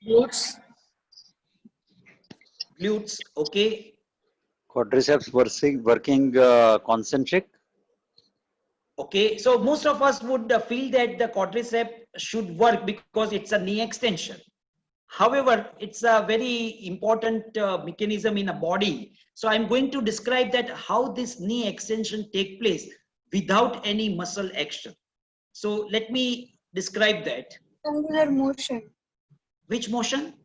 Glutes. Glutes, okay. Quadriceps working concentric. Okay, so most of us would feel that the quadricep should work because it's a knee extension. However, it's a very important mechanism in a body. So I'm going to describe that how this knee extension take place without any muscle action. So let me describe that. Pendular motion. Which motion?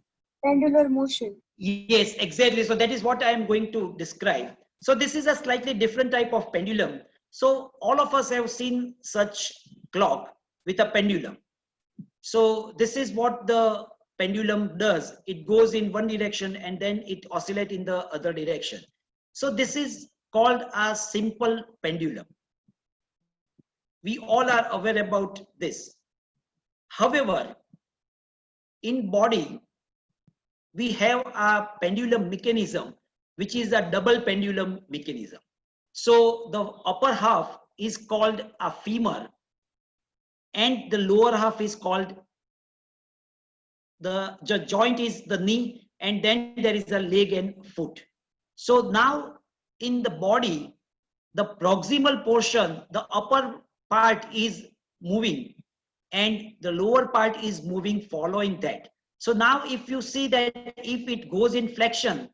Pendular motion. Yes, exactly. So that is what I am going to describe. So this is a slightly different type of pendulum. So all of us have seen such clock with a pendulum. So this is what the pendulum does. It goes in one direction and then it oscillates in the other direction. So this is called a simple pendulum. We all are aware about this. However, in body, we have a pendulum mechanism, which is a double pendulum mechanism. So the upper half is called a femur and the lower half is called the joint is the knee, and then there is a leg and foot. So now in the body, the proximal portion, the upper part is moving and the lower part is moving following that. So now if you see that if it goes in flexion,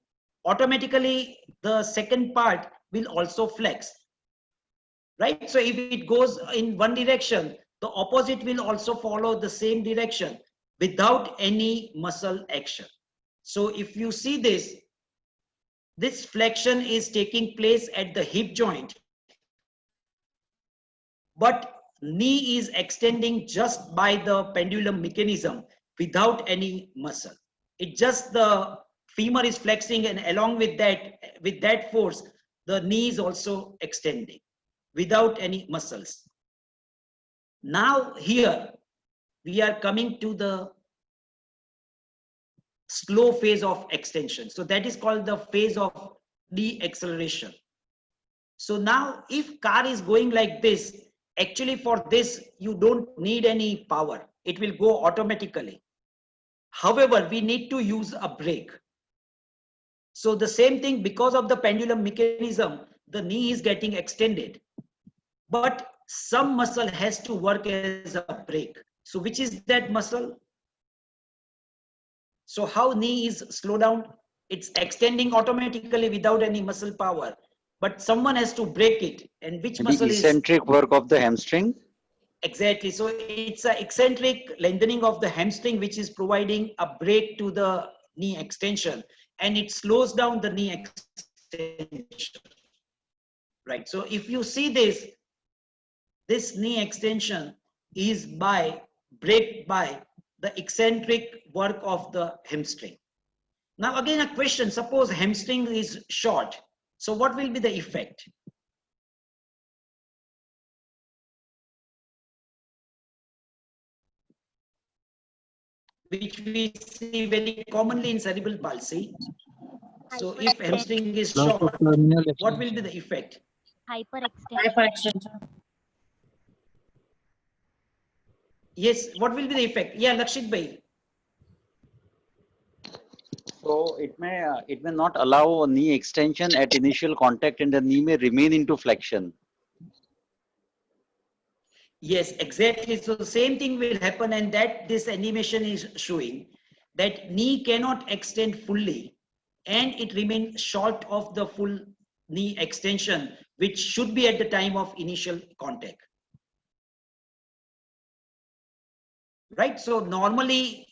automatically the second part will also flex, right? So if it goes in one direction, the opposite will also follow the same direction without any muscle action. So if you see this, this flexion is taking place at the hip joint, but knee is extending just by the pendulum mechanism without any muscle. It just the femur is flexing, and along with that force, the knee is also extending without any muscles. Now here we are coming to the slow phase of extension. So that is called the phase of deceleration. So now if car is going like this, actually for this, you don't need any power. It will go automatically. However, we need to use a brake. So the same thing, because of the pendulum mechanism, the knee is getting extended, but some muscle has to work as a brake. So which is that muscle? So how knee is slow down? It's extending automatically without any muscle power, but someone has to break it. And which muscle The is? eccentric work of the hamstring. Exactly. So it's an eccentric lengthening of the hamstring, which is providing a brake to the knee extension, and it slows down the knee extension. Right. So if you see this knee extension is braked by the eccentric work of the hamstring. Now again a question, suppose hamstring is short. So what will be the effect? Which we see very commonly in cerebral palsy. So if hamstring is Loss of short, terminal what will be extension. the effect? Hyperextension. Yes, what will be the effect? Yeah, Lakshit bhai. So it may not allow knee extension at initial contact, and the knee may remain into flexion. Yes, exactly. So the same thing will happen, and that this animation is showing that knee cannot extend fully and it remains short of the full knee extension, which should be at the time of initial contact. Right? So normally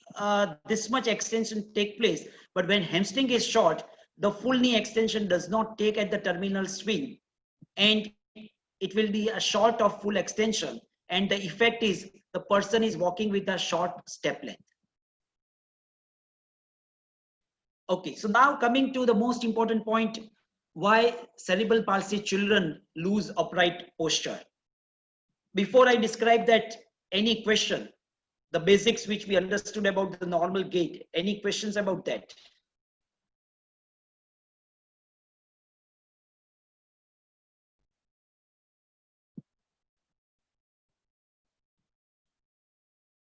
this much extension take place, but when hamstring is short, the full knee extension does not take at the terminal swing, and it will be a short of full extension, and the effect is the person is walking with a short step length. Okay, so now coming to the most important point, why cerebral palsy children lose upright posture. Before I describe that, any question? The basics which we understood about the normal gait, any questions about that?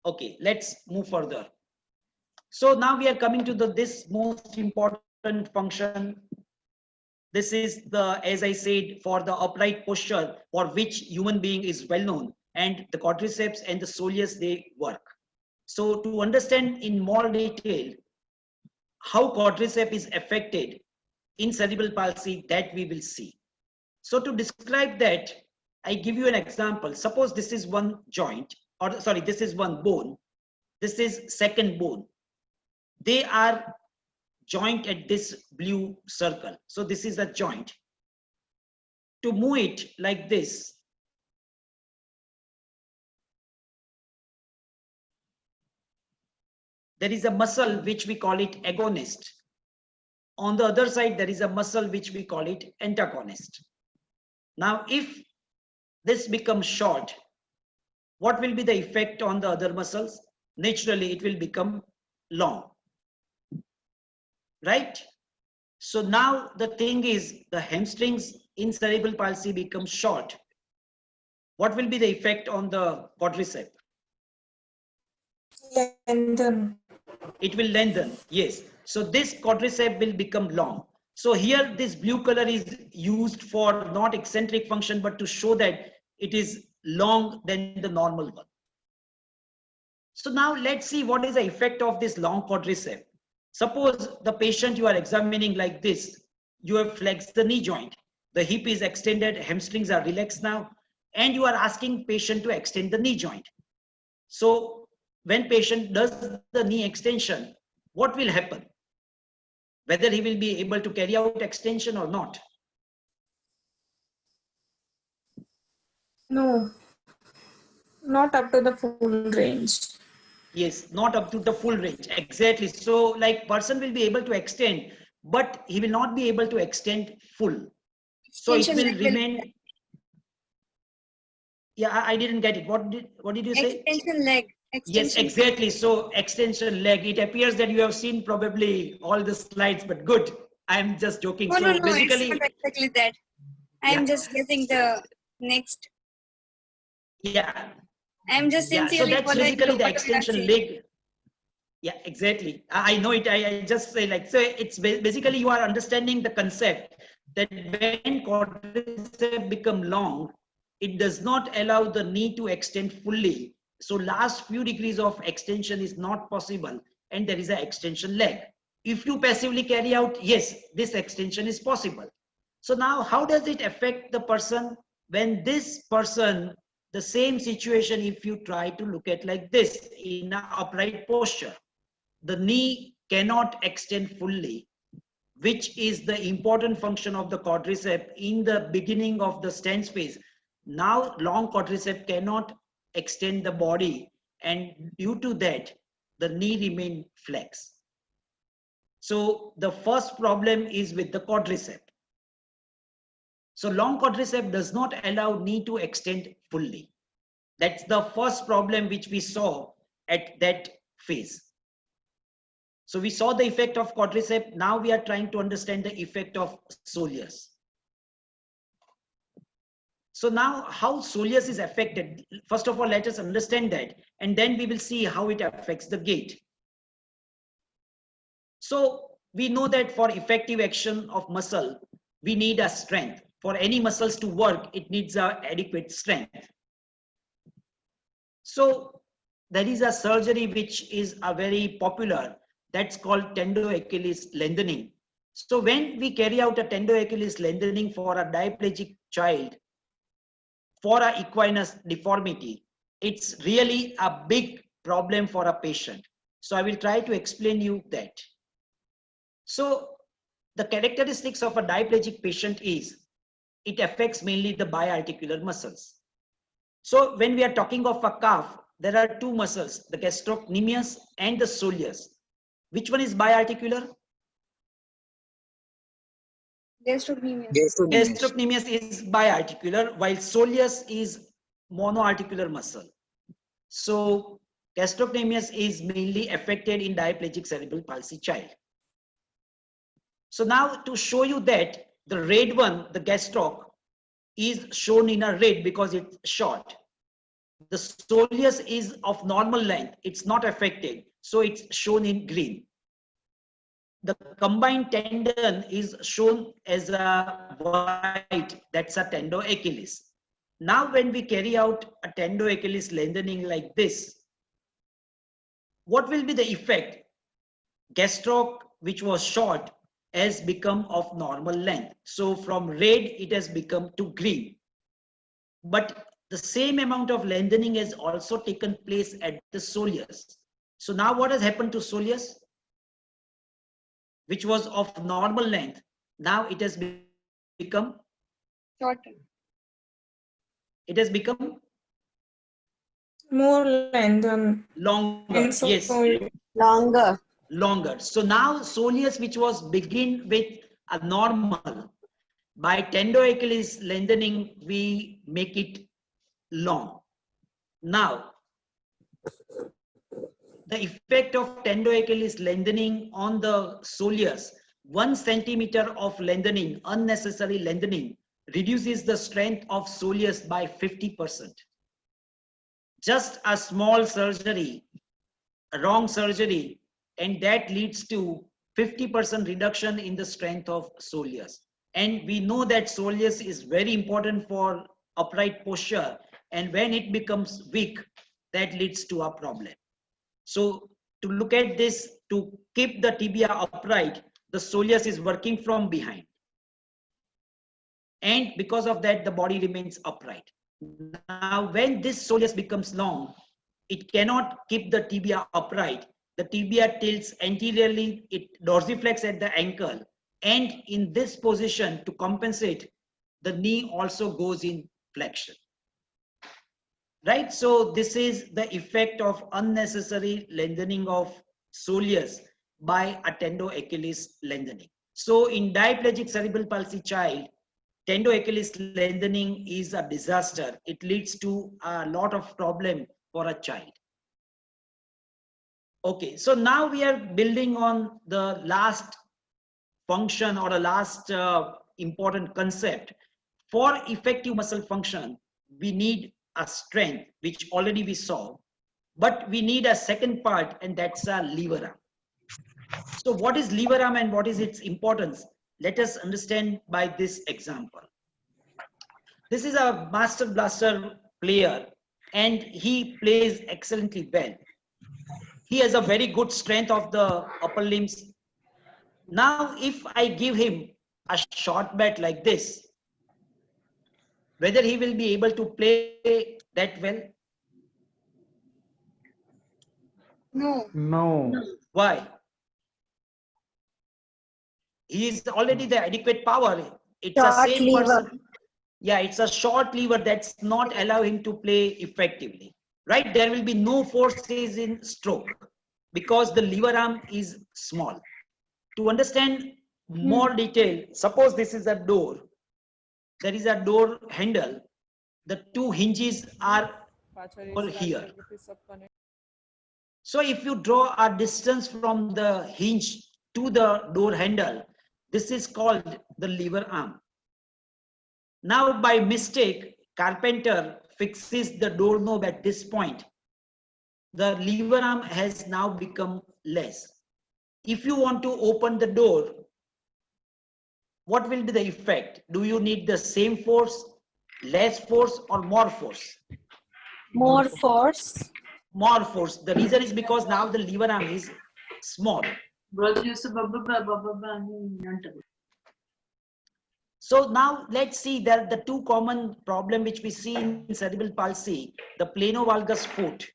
Okay, let's move further. So now we are coming to this most important function. This is the, as I said, for the upright posture, for which human being is well known, and the quadriceps and the soleus, they work. So to understand in more detail how quadriceps is affected in cerebral palsy, that we will see. So to describe that, I give you an example. Suppose this is one joint, or sorry, this is one bone. This is second bone. They are joint at this blue circle. So this is a joint. To move it like this, there is a muscle which we call it agonist. On the other side, there is a muscle which we call it antagonist. Now, if this becomes short, what will be the effect on the other muscles? Naturally, it will become long, right? So now the thing is, the hamstrings in cerebral palsy become short. What will be the effect on the quadricep? Lengthen. It will lengthen, yes. So this quadricep will become long. So here this blue color is used for not eccentric function, but to show that it is long than the normal one. So now let's see what is the effect of this long quadricep. Suppose the patient you are examining like this, you have flexed the knee joint, the hip is extended, hamstrings are relaxed now, and you are asking patient to extend the knee joint. So when patient does the knee extension, what will happen? Whether he will be able to carry out extension or not? No, not up to the full range. Yes, not up to the full range. Exactly. So like person will be able to extend, but he will not be able to extend full. So it will remain. Yeah, I didn't get it. What did you say? Extension leg. Yes, Extension. exactly. So extension leg. It appears that you have seen probably all the slides, but good. I'm just joking. No, So no, no. basically, It's not exactly that. I'm yeah. just guessing the next. Yeah. I'm just Yeah. So sincerely that's following basically the whatever you are extension saying. leg. Yeah, exactly. I know it. I just say like, so it's basically you are understanding the concept that when quadriceps become long, it does not allow the knee to extend fully. So last few degrees of extension is not possible and there is an extension leg. If you passively carry out, yes, this extension is possible. So now how does it affect the person? When this person, the same situation, if you try to look at like this in an upright posture, the knee cannot extend fully, which is the important function of the quadricep in the beginning of the stance phase. Now long quadricep cannot extend the body, and due to that, the knee remain flex. So the first problem is with the quadricep. So long quadricep does not allow knee to extend fully. That's the first problem which we saw at that phase. So we saw the effect of quadricep. Now we are trying to understand the effect of soleus. So now how soleus is affected. First of all, let us understand that, and then we will see how it affects the gait. So we know that for effective action of muscle, we need a strength. For any muscles to work, it needs a adequate strength. So there is a surgery which is a very popular, that's called tendo-Achilles lengthening. So when we carry out a tendo-Achilles lengthening for a diplegic child for a equinus deformity, it's really a big problem for a patient. So I will try to explain you that. So the characteristics of a diplegic patient is it affects mainly the biarticular muscles. So when we are talking of a calf, there are two muscles, the gastrocnemius and the soleus. Which one is biarticular? Gastrocnemius. Gastrocnemius is biarticular, while soleus is monoarticular muscle. So gastrocnemius is mainly affected in diplegic cerebral palsy child. So now to show you that the red one, the gastroc, is shown in a red because it's short. The soleus is of normal length, it's not affected, so it's shown in green. The combined tendon is shown as a white, that's a tendo-Achilles. Now when we carry out a tendo-Achilles lengthening like this, what will be the effect? Gastroc, which was short, has become of normal length. So from red, it has become to green. But the same amount of lengthening has also taken place at the soleus. So now what has happened to soleus, which was of normal length? Now it has become shorter. It has become more length on longer. Yes, longer. Longer. So now soleus, which was begin with a normal, by tendo-Achilles lengthening, we make it long. Now, the effect of tendo-Achilles lengthening on the soleus, 1 centimeter of lengthening, unnecessary lengthening, reduces the strength of soleus by 50%. Just a small surgery, a wrong surgery, and that leads to 50% reduction in the strength of soleus. And we know that soleus is very important for upright posture, and when it becomes weak, that leads to a problem. So to look at this, to keep the tibia upright, the soleus is working from behind. And because of that, the body remains upright. Now, when this soleus becomes long, it cannot keep the tibia upright. The tibia tilts anteriorly, it dorsiflex at the ankle. And in this position, to compensate, the knee also goes in flexion. Right? So this is the effect of unnecessary lengthening of soleus by a tendo-Achilles lengthening. So in diplegic cerebral palsy child, tendo-Achilles lengthening is a disaster. It leads to a lot of problem for a child. Okay, so now we are building on the last function or a last important concept. For effective muscle function, we need a strength, which already we saw, but we need a second part, and that's a lever arm. So what is lever arm and what is its importance? Let us understand by this example. This is a master blaster player and he plays excellently well. He has a very good strength of the upper limbs. Now, if I give him a short bat like this, whether he will be able to play that well? No. No. Why? He is already the adequate power. It's a Short same lever. person. Yeah, it's a short lever that's not allow him to play effectively, right? There will be no forces in stroke because the lever arm is small. To understand more detail, suppose this is a door. There is a door handle. The two hinges are over here. So if you draw a distance from the hinge to the door handle, this is called the lever arm. Now by mistake, carpenter fixes the doorknob at this point. The lever arm has now become less. If you want to open the door, what will be the effect? Do you need the same force, less force, or more force? More force. More force. The reason is because now the lever arm is small. So now let's see that the two common problem which we see in cerebral palsy, the plano-valgus foot,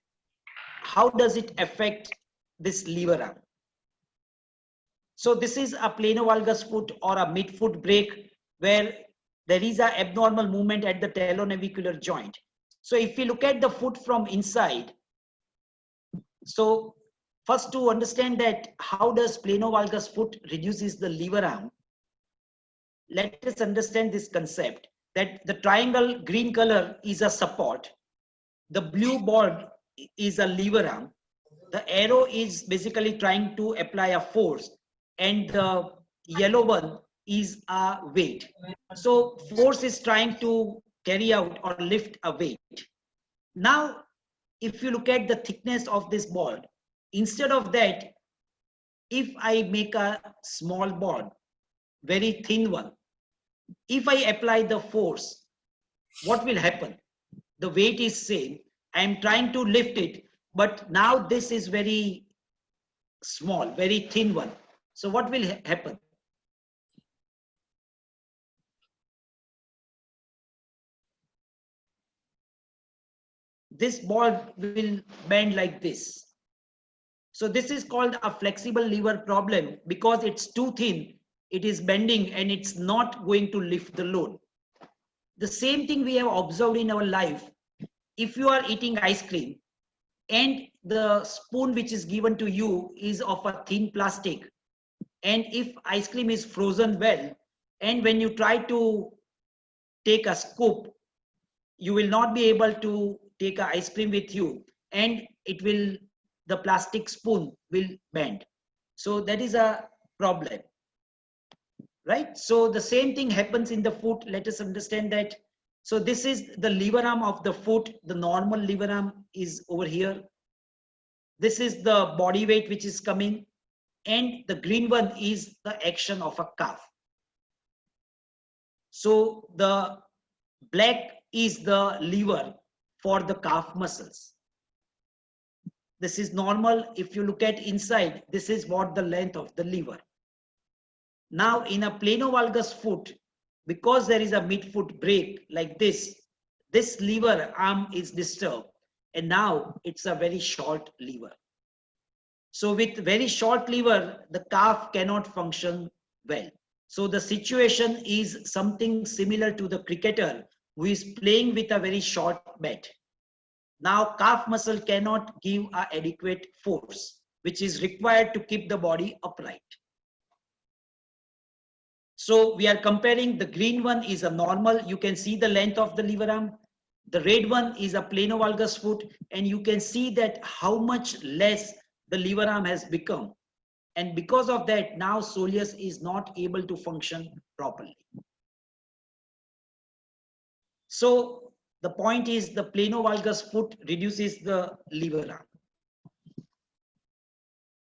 how does it affect this lever arm? So this is a plano-valgus foot or a midfoot break where there is an abnormal movement at the talonavicular joint. So if we look at the foot from inside, so first to understand that how does plano-valgus foot reduces the lever arm, let us understand this concept that the triangle green color is a support, the blue board is a lever arm, the arrow is basically trying to apply a force, and the yellow one is a weight. So force is trying to carry out or lift a weight. Now, if you look at the thickness of this board, instead of that, if I make a small board, very thin one, if I apply the force, what will happen? The weight is same. I am trying to lift it, but now this is very small, very thin one. So what will happen? This board will bend like this. So this is called a flexible lever problem because it's too thin. It is bending and it's not going to lift the load. The same thing we have observed in our life. If you are eating ice cream and the spoon which is given to you is of a thin plastic, and if ice cream is frozen well, and when you try to take a scoop, you will not be able to take a ice cream with you, and the plastic spoon will bend. So that is a problem, right? So the same thing happens in the foot. Let us understand that. So this is the lever arm of the foot. The normal lever arm is over here. This is the body weight which is coming, and the green one is the action of a calf. So the black is the lever for the calf muscles. This is normal. If you look at inside, this is what the length of the lever. Now in a plano-valgus foot, because there is a midfoot break like this, this lever arm is disturbed, and now it's a very short lever. So with very short lever, the calf cannot function well. So the situation is something similar to the cricketer who is playing with a very short bat. Now calf muscle cannot give an adequate force, which is required to keep the body upright. So we are comparing, the green one is a normal, you can see the length of the lever arm. The red one is a planovalgus foot, and you can see that how much less the lever arm has become. And because of that, now soleus is not able to function properly. So the point is the planovalgus foot reduces the lever arm.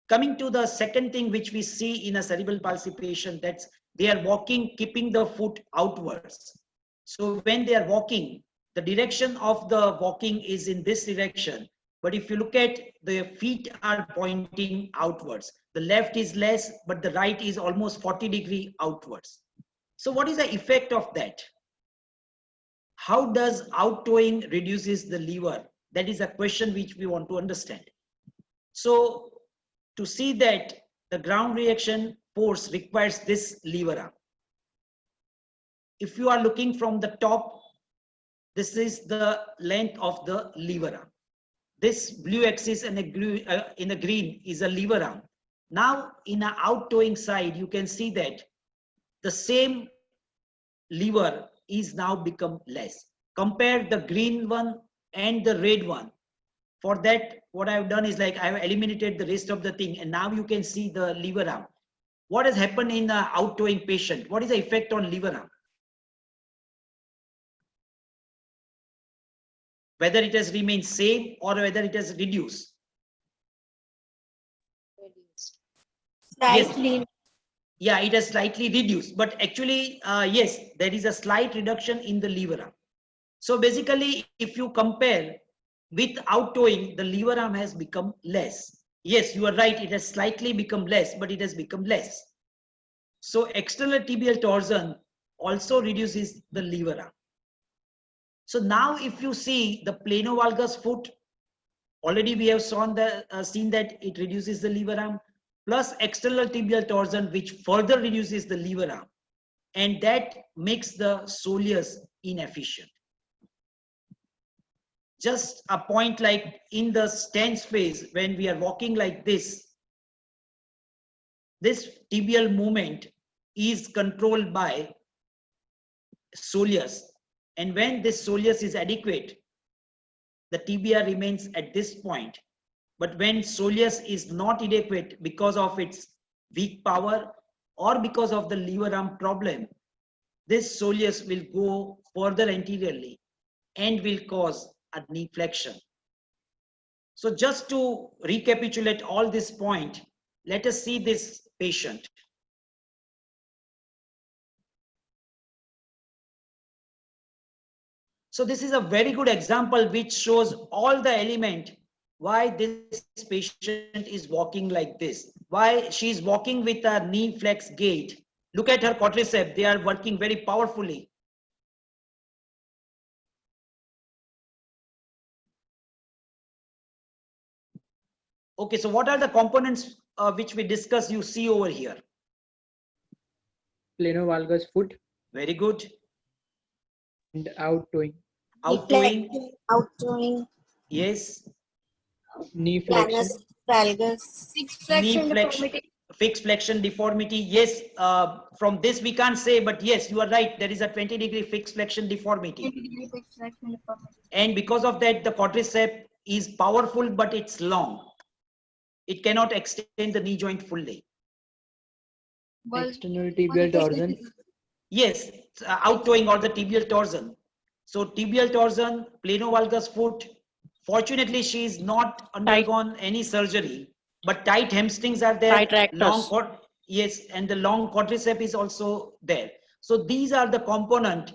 Coming to the second thing which we see in a cerebral palsy patient, that's they are walking, keeping the foot outwards. So when they are walking, the direction of the walking is in this direction. But if you look at, the feet are pointing outwards. The left is less, but the right is almost 40 degrees outwards. So what is the effect of that? How does out-toeing reduces the lever? That is a question which we want to understand. So to see that, the ground reaction force requires this lever arm. If you are looking from the top, this is the length of the lever arm. This blue axis in the green is a lever arm. Now in an out-toeing side, you can see that the same lever is now become less. Compare the green one and the red one. For that, what I've done is like I've eliminated the rest of the thing, and now you can see the lever arm. What has happened in the out-toeing patient? What is the effect on lever arm? Whether it has remained same or whether it has reduced. Slightly. Yes. Yeah, it has slightly reduced, but actually, yes, there is a slight reduction in the lever arm. So basically, if you compare with out-toeing, the lever arm has become less. Yes, you are right, it has slightly become less, but it has become less. So external tibial torsion also reduces the lever arm. So now if you see the planovalgus foot, already we have seen that it reduces the lever arm, plus external tibial torsion, which further reduces the lever arm, and that makes the soleus inefficient. Just a point, like in the stance phase, when we are walking like this tibial movement is controlled by soleus, and when this soleus is adequate, the tibia remains at this point. But when soleus is not adequate because of its weak power or because of the lever arm problem, this soleus will go further anteriorly and will cause a knee flexion. So just to recapitulate all this point, let us see this patient. So this is a very good example which shows all the element why this patient is walking like this, why she is walking with a knee flex gait. Look at her quadriceps, they are working very powerfully. Okay, so what are the components which we discussed you see over here? Planovalgus foot Very good. and out-toeing. Out-toeing. Out-toeing. Yes. Knee flexion. Valgus. Fixed flexion deformity. Fixed flexion deformity. Yes, from this we can't say, but yes, you are right. There is a 20-degree fixed flexion deformity. 20-degree fixed flexion deformity. And because of that, the quadricep is powerful, but it's long. It cannot extend the knee joint fully. Well, External tibial torsion. Yes, out-toeing or the tibial torsion. So tibial torsion, planovalgus foot. Fortunately, she is not undergone any surgery, but tight hamstrings are there. Tight rectus. Yes, and the long quadricep is also there. So these are the components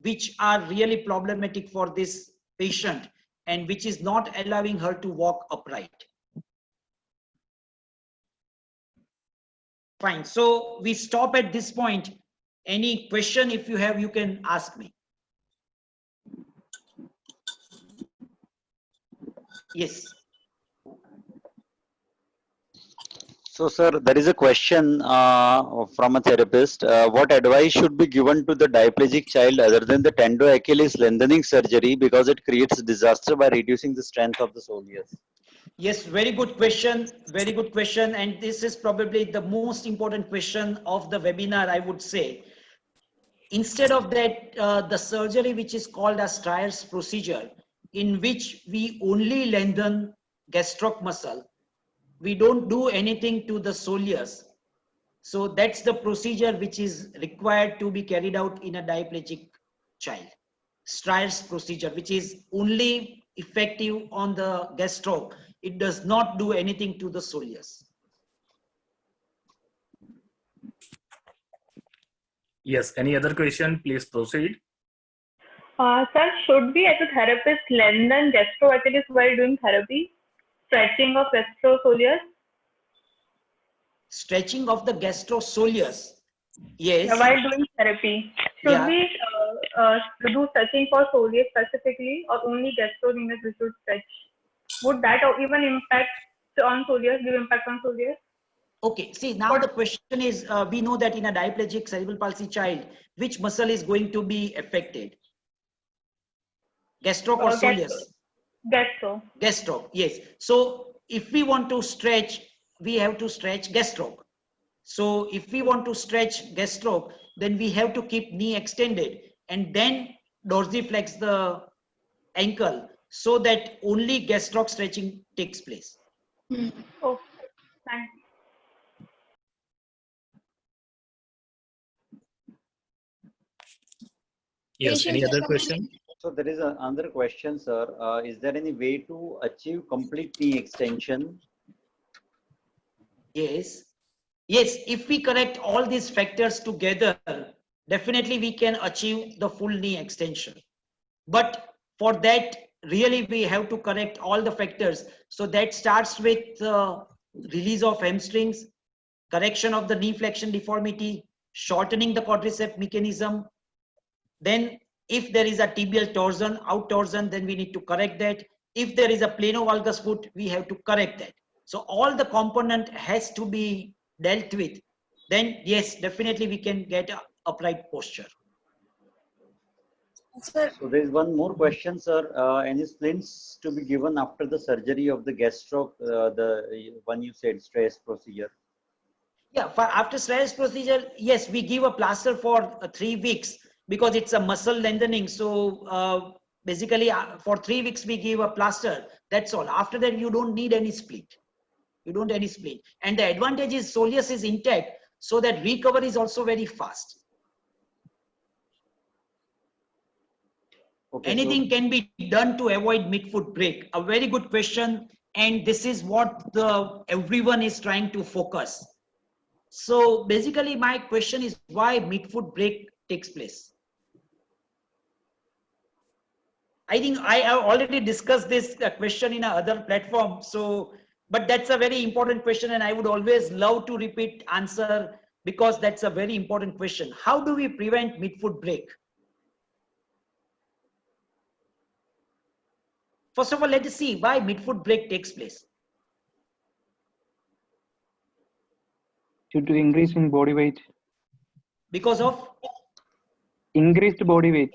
which are really problematic for this patient and which is not allowing her to walk upright. Fine. So we stop at this point. Any question, if you have, you can ask me. Yes. So, sir, there is a question from a therapist. What advice should be given to the diplegic child other than the tendo Achilles lengthening surgery, because it creates disaster by reducing the strength of the soleus? Yes, very good question. Very good question. And this is probably the most important question of the webinar, I would say. Instead of that, the surgery which is called as Stryer's procedure, in which we only lengthen gastroc muscle, we don't do anything to the soleus. So that's the procedure which is required to be carried out in a diplegic child. Stryer's procedure, which is only effective on the gastroc. It does not do anything to the soleus. Yes, any other question? Please proceed. Sir, should we as a therapist lengthen gastroenteritis while doing therapy? Stretching of gastrosoleus? Stretching of the gastrosoleus. Yes. Yeah, while doing therapy. Should we do stretching for soleus specifically, or only gastrocnemius we should stretch? Would that even impact on soleus, give impact on soleus? Okay, see, now the question is, we know that in a diplegic cerebral palsy child, which muscle is going to be affected? Gastroc or soleus? Gastro. Gastroc, yes. So if we want to stretch, we have to stretch gastroc. So if we want to stretch gastroc, then we have to keep knee extended and then dorsiflex the ankle so that only gastroc stretching takes place. Oh, thanks. Yes, any other question? So there is another question, sir. Is there any way to achieve complete knee extension? Yes. Yes, if we correct all these factors together, definitely we can achieve the full knee extension. But for that, really we have to correct all the factors. So that starts with release of hamstrings, correction of the knee flexion deformity, shortening the quadriceps mechanism. Then if there is a tibial torsion, out torsion, then we need to correct that. If there is a planovalgus foot, we have to correct that. So all the component has to be dealt with. Then yes, definitely we can get a upright posture. So there is one more question, sir. Any splints to be given after the surgery of the gastroc, the one you said, Stryer's procedure? Yeah, after Stryer's procedure, yes, we give a plaster for 3 weeks because it's a muscle lengthening. So basically for 3 weeks we give a plaster. That's all. After that, you don't need any splint. You don't any splint. And the advantage is soleus is intact, so that recovery is also very fast. Okay, anything can be done to avoid midfoot break. A very good question, and this is what everyone is trying to focus. So basically my question is why midfoot break takes place. I think I have already discussed this question in another platform. So, but that's a very important question, and I would always love to repeat answer because that's a very important question. How do we prevent midfoot break? First of all, let us see why midfoot break takes place. Due to increase in body weight. Because of? Increased body weight.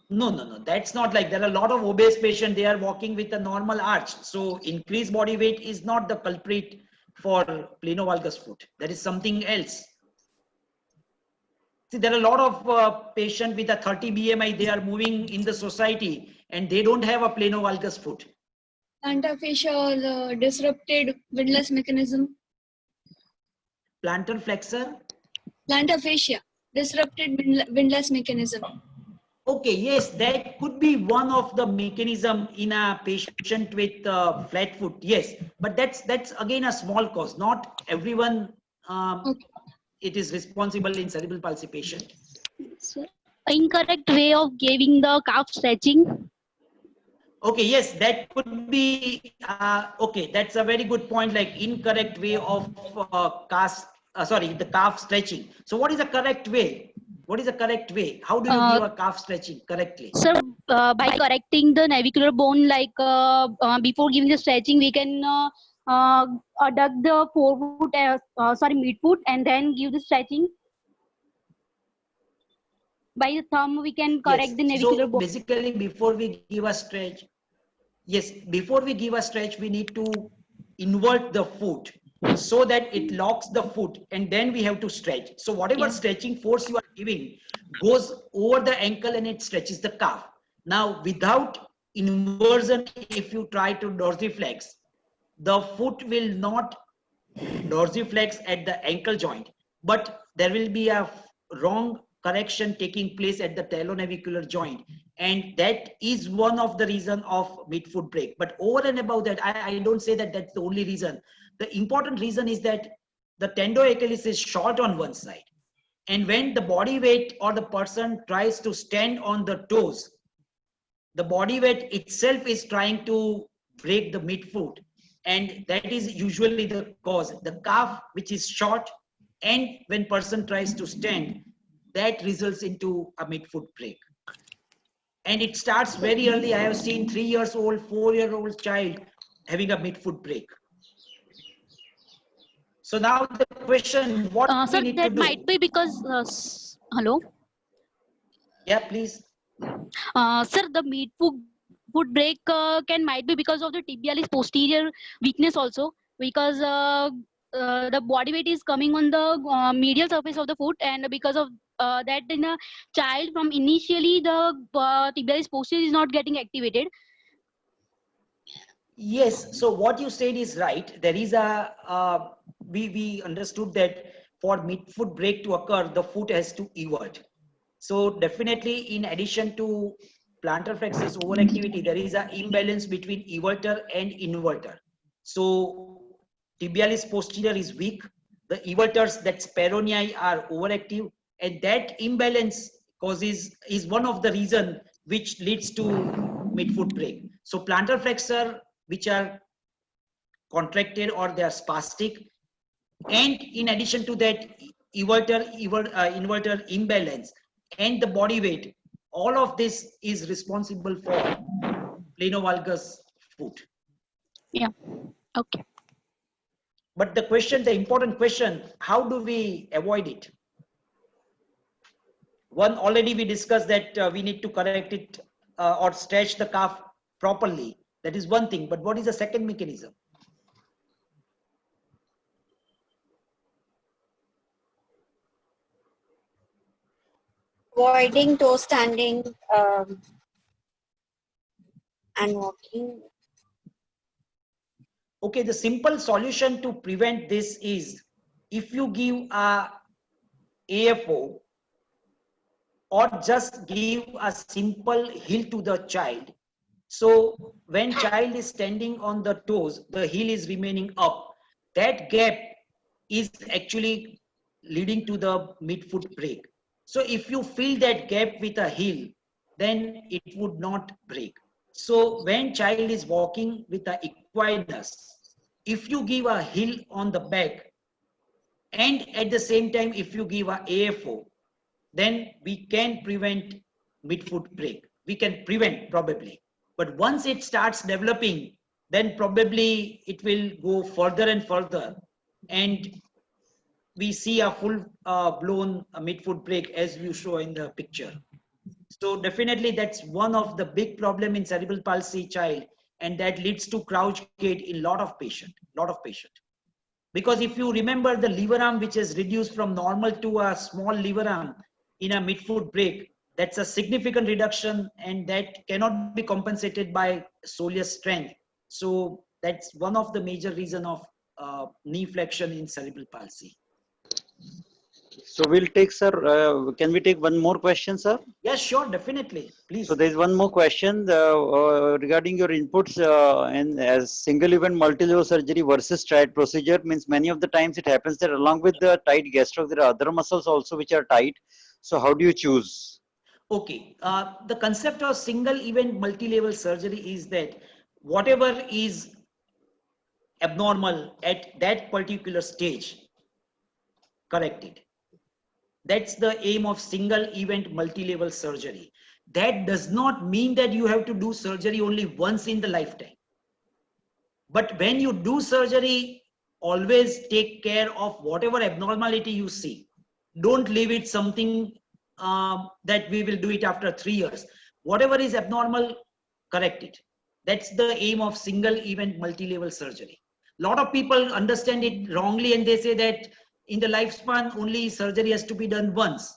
No. That's not like, there are a lot of obese patients, they are walking with a normal arch. So increased body weight is not the culprit for planovalgus foot. That is something else. See, there are a lot of patients with a 30 BMI, they are moving in the society and they don't have a planovalgus foot. Plantar fascia or the disrupted windlass mechanism. Plantar flexor? Plantar fascia, disrupted windlass mechanism. Okay, yes, that could be one of the mechanism in a patient with flat foot. Yes, but that's again a small cause. Not everyone it is responsible in cerebral palsy patient. So, incorrect way of giving the calf stretching. Okay, yes, that could be okay. That's a very good point. Like incorrect way of the calf stretching. So, what is the correct way? What is the correct way? How do you give a calf stretching correctly? Sir, by correcting the navicular bone, like before giving the stretching, we can adduct the midfoot, and then give the stretching. By the thumb, we can correct the navicular bone. So basically, before we give a stretch, Yes, before we give a stretch, we need to invert the foot so that it locks the foot, and then we have to stretch. So whatever stretching force you are giving goes over the ankle and it stretches the calf. Now, without inversion, if you try to dorsiflex, the foot will not dorsiflex at the ankle joint, but there will be a wrong correction taking place at the talonavicular joint, and that is one of the reason of midfoot break. But over and above that, I don't say that that's the only reason. The important reason is that the tendoachilles is short on one side, and when the body weight or the person tries to stand on the toes, the body weight itself is trying to break the midfoot, and that is usually the cause. The calf, which is short, and when person tries to stand, that results into a midfoot break. And it starts very early. I have seen 3 years old, 4-year-old child having a midfoot break. So now the question, what we need to do? That might be because, hello? Yeah, please. Sir, the midfoot break might be because of the tibialis posterior weakness also, because the body weight is coming on the medial surface of the foot, and because of that, in a child from initially the tibialis posterior is not getting activated. Yes, so what you said is right. There is a we understood that for midfoot break to occur, the foot has to evert. So definitely, in addition to plantar flexus overactivity, there is an imbalance between everter and inverter. So tibialis posterior is weak. The everters, that's peronei, are overactive, and that imbalance is one of the reason which leads to midfoot break. So plantar flexor, which are contracted or they are spastic, and in addition to that, inverter imbalance and the body weight, all of this is responsible for planovalgus foot. Yeah, okay. But the important question, how do we avoid it? One, already we discussed that we need to correct it or stretch the calf properly. That is one thing, but what is the second mechanism? Avoiding toe standing and walking. Okay, the simple solution to prevent this is if you give a AFO or just give a simple heel to the child. So when child is standing on the toes, the heel is remaining up. That gap is actually leading to the midfoot break. So if you fill that gap with a heel, then it would not break. So when child is walking with a equinus, if you give a heel on the back, and at the same time, if you give a AFO, then we can prevent midfoot break. We can prevent probably. But once it starts developing, then probably it will go further and further. And we see a full blown midfoot break as you show in the picture. So definitely that's one of the big problem in cerebral palsy child, and that leads to crouch gait in lot of patient. Because if you remember the lever arm, which is reduced from normal to a small lever arm in a midfoot break, that's a significant reduction, and that cannot be compensated by soleus strength. So that's one of the major reason of knee flexion in cerebral palsy. So we'll take, sir, can we take one more question, sir? Yes, sure, definitely, please. So there's one more question regarding your inputs in as single event multi-level surgery versus triad procedure. Means many of the times it happens that along with the tight gastro, there are other muscles also which are tight. So how do you choose? Okay, the concept of single event multi-level surgery is that whatever is abnormal at that particular stage, correct it. That's the aim of single event multi-level surgery. That does not mean that you have to do surgery only once in the lifetime. But when you do surgery, always take care of whatever abnormality you see. Don't leave it something that we will do it after 3 years. Whatever is abnormal, correct it. That's the aim of single event multi-level surgery. A lot of people understand it wrongly and they say that in the lifespan only surgery has to be done once.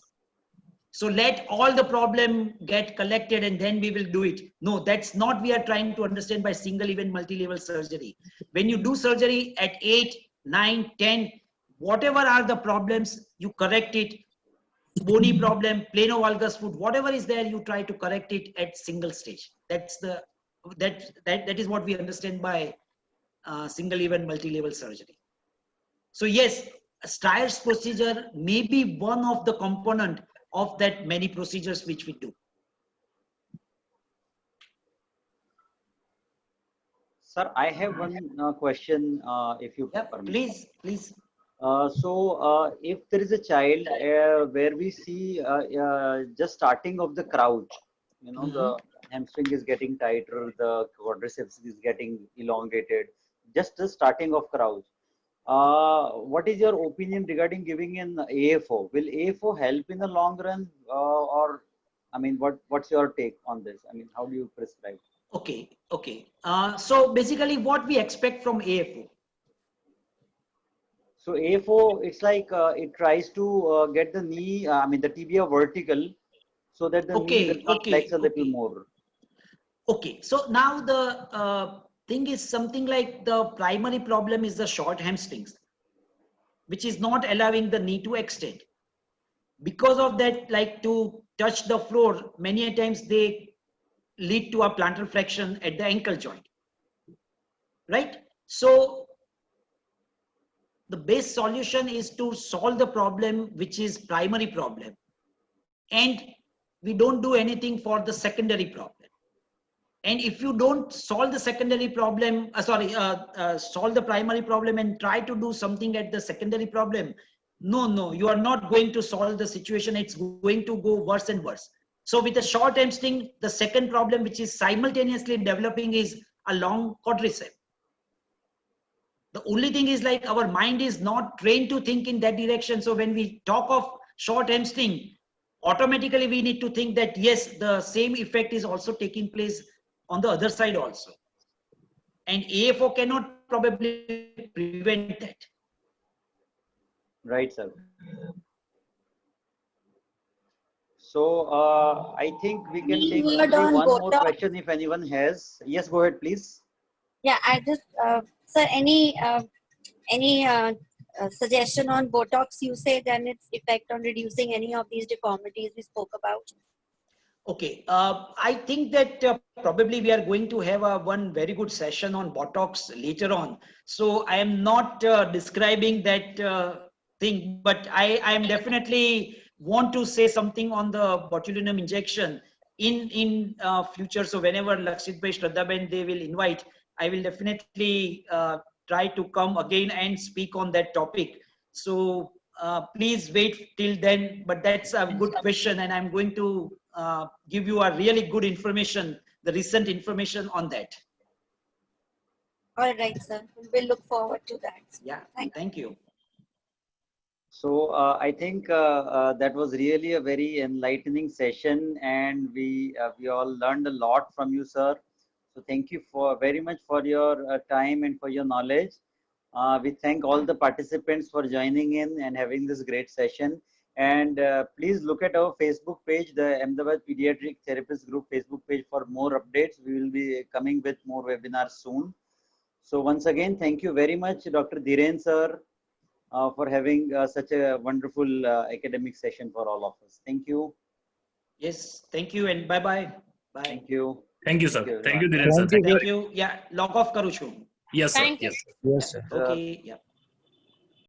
So let all the problem get collected and then we will do it. No, that's not we are trying to understand by single event multi-level surgery. When you do surgery at 8, 9, 10, whatever are the problems, you correct it. Bony problem, plano valgus foot, whatever is there, you try to correct it at single stage. That's the that is what we understand by single event multi-level surgery. So yes, Steyer's procedure may be one of the component of that many procedures which we do. Sir, I have one question, if you permit. Please. If there is a child where we see just starting of the crouch, you know, the hamstring is getting tighter, the quadriceps is getting elongated, just the starting of crouch. What is your opinion regarding giving an AFO? Will AFO help in the long run, or I mean, what's your take on this? I mean, how do you prescribe? Okay. So basically, what we expect from AFO? So AFO, it's like it tries to get the knee, I mean the tibia vertical, so that the knee will flex a little more. Okay, so now the thing is something like the primary problem is the short hamstrings, which is not allowing the knee to extend. Because of that, like to touch the floor, many times they lead to a plantar flexion at the ankle joint, right? So the best solution is to solve the problem, which is primary problem. And we don't do anything for the secondary problem. And if you don't solve the secondary problem, solve the primary problem and try to do something at the secondary problem, no, you are not going to solve the situation. It's going to go worse and worse. So with a short hamstring, the second problem, which is simultaneously developing, is a long quadricep. The only thing is like our mind is not trained to think in that direction. So when we talk of short hamstring, automatically we need to think that yes, the same effect is also taking place on the other side also. And AFO cannot probably prevent that. Right, sir. So I think we can take only one more question if anyone has. Yes, go ahead, please. Yeah, I just, sir, any suggestion on Botox usage and its effect on reducing any of these deformities we spoke about? Okay, I think that probably we are going to have one very good session on Botox later on. So I am not describing that thing, but I am definitely want to say something on the botulinum injection in future. So whenever Lakshit Bhai, Shraddha Ben, they will invite, I will definitely try to come again and speak on that topic. So please wait till then, but that's a good question and I'm going to give you a really good information, the recent information on that. All right, sir. We'll look forward to that. Yeah, thank you. So I think that was really a very enlightening session and we all learned a lot from you, sir. So thank you very much for your time and for your knowledge. We thank all the participants for joining in and having this great session. And please look at our Facebook page, the Ahmedabad Pediatric Therapist Group Facebook page for more updates. We will be coming with more webinars soon. So once again, thank you very much, Dr. Dhiren sir, for having such a wonderful academic session for all of us. Thank you. Yes, thank you and bye-bye. Bye. Thank you. Thank you, sir. Thank you, Dhiren sir. Thank you. Yeah, log off karu છું. Yes, sir. Thank you. Yes. Yes, sir. Okay, yeah.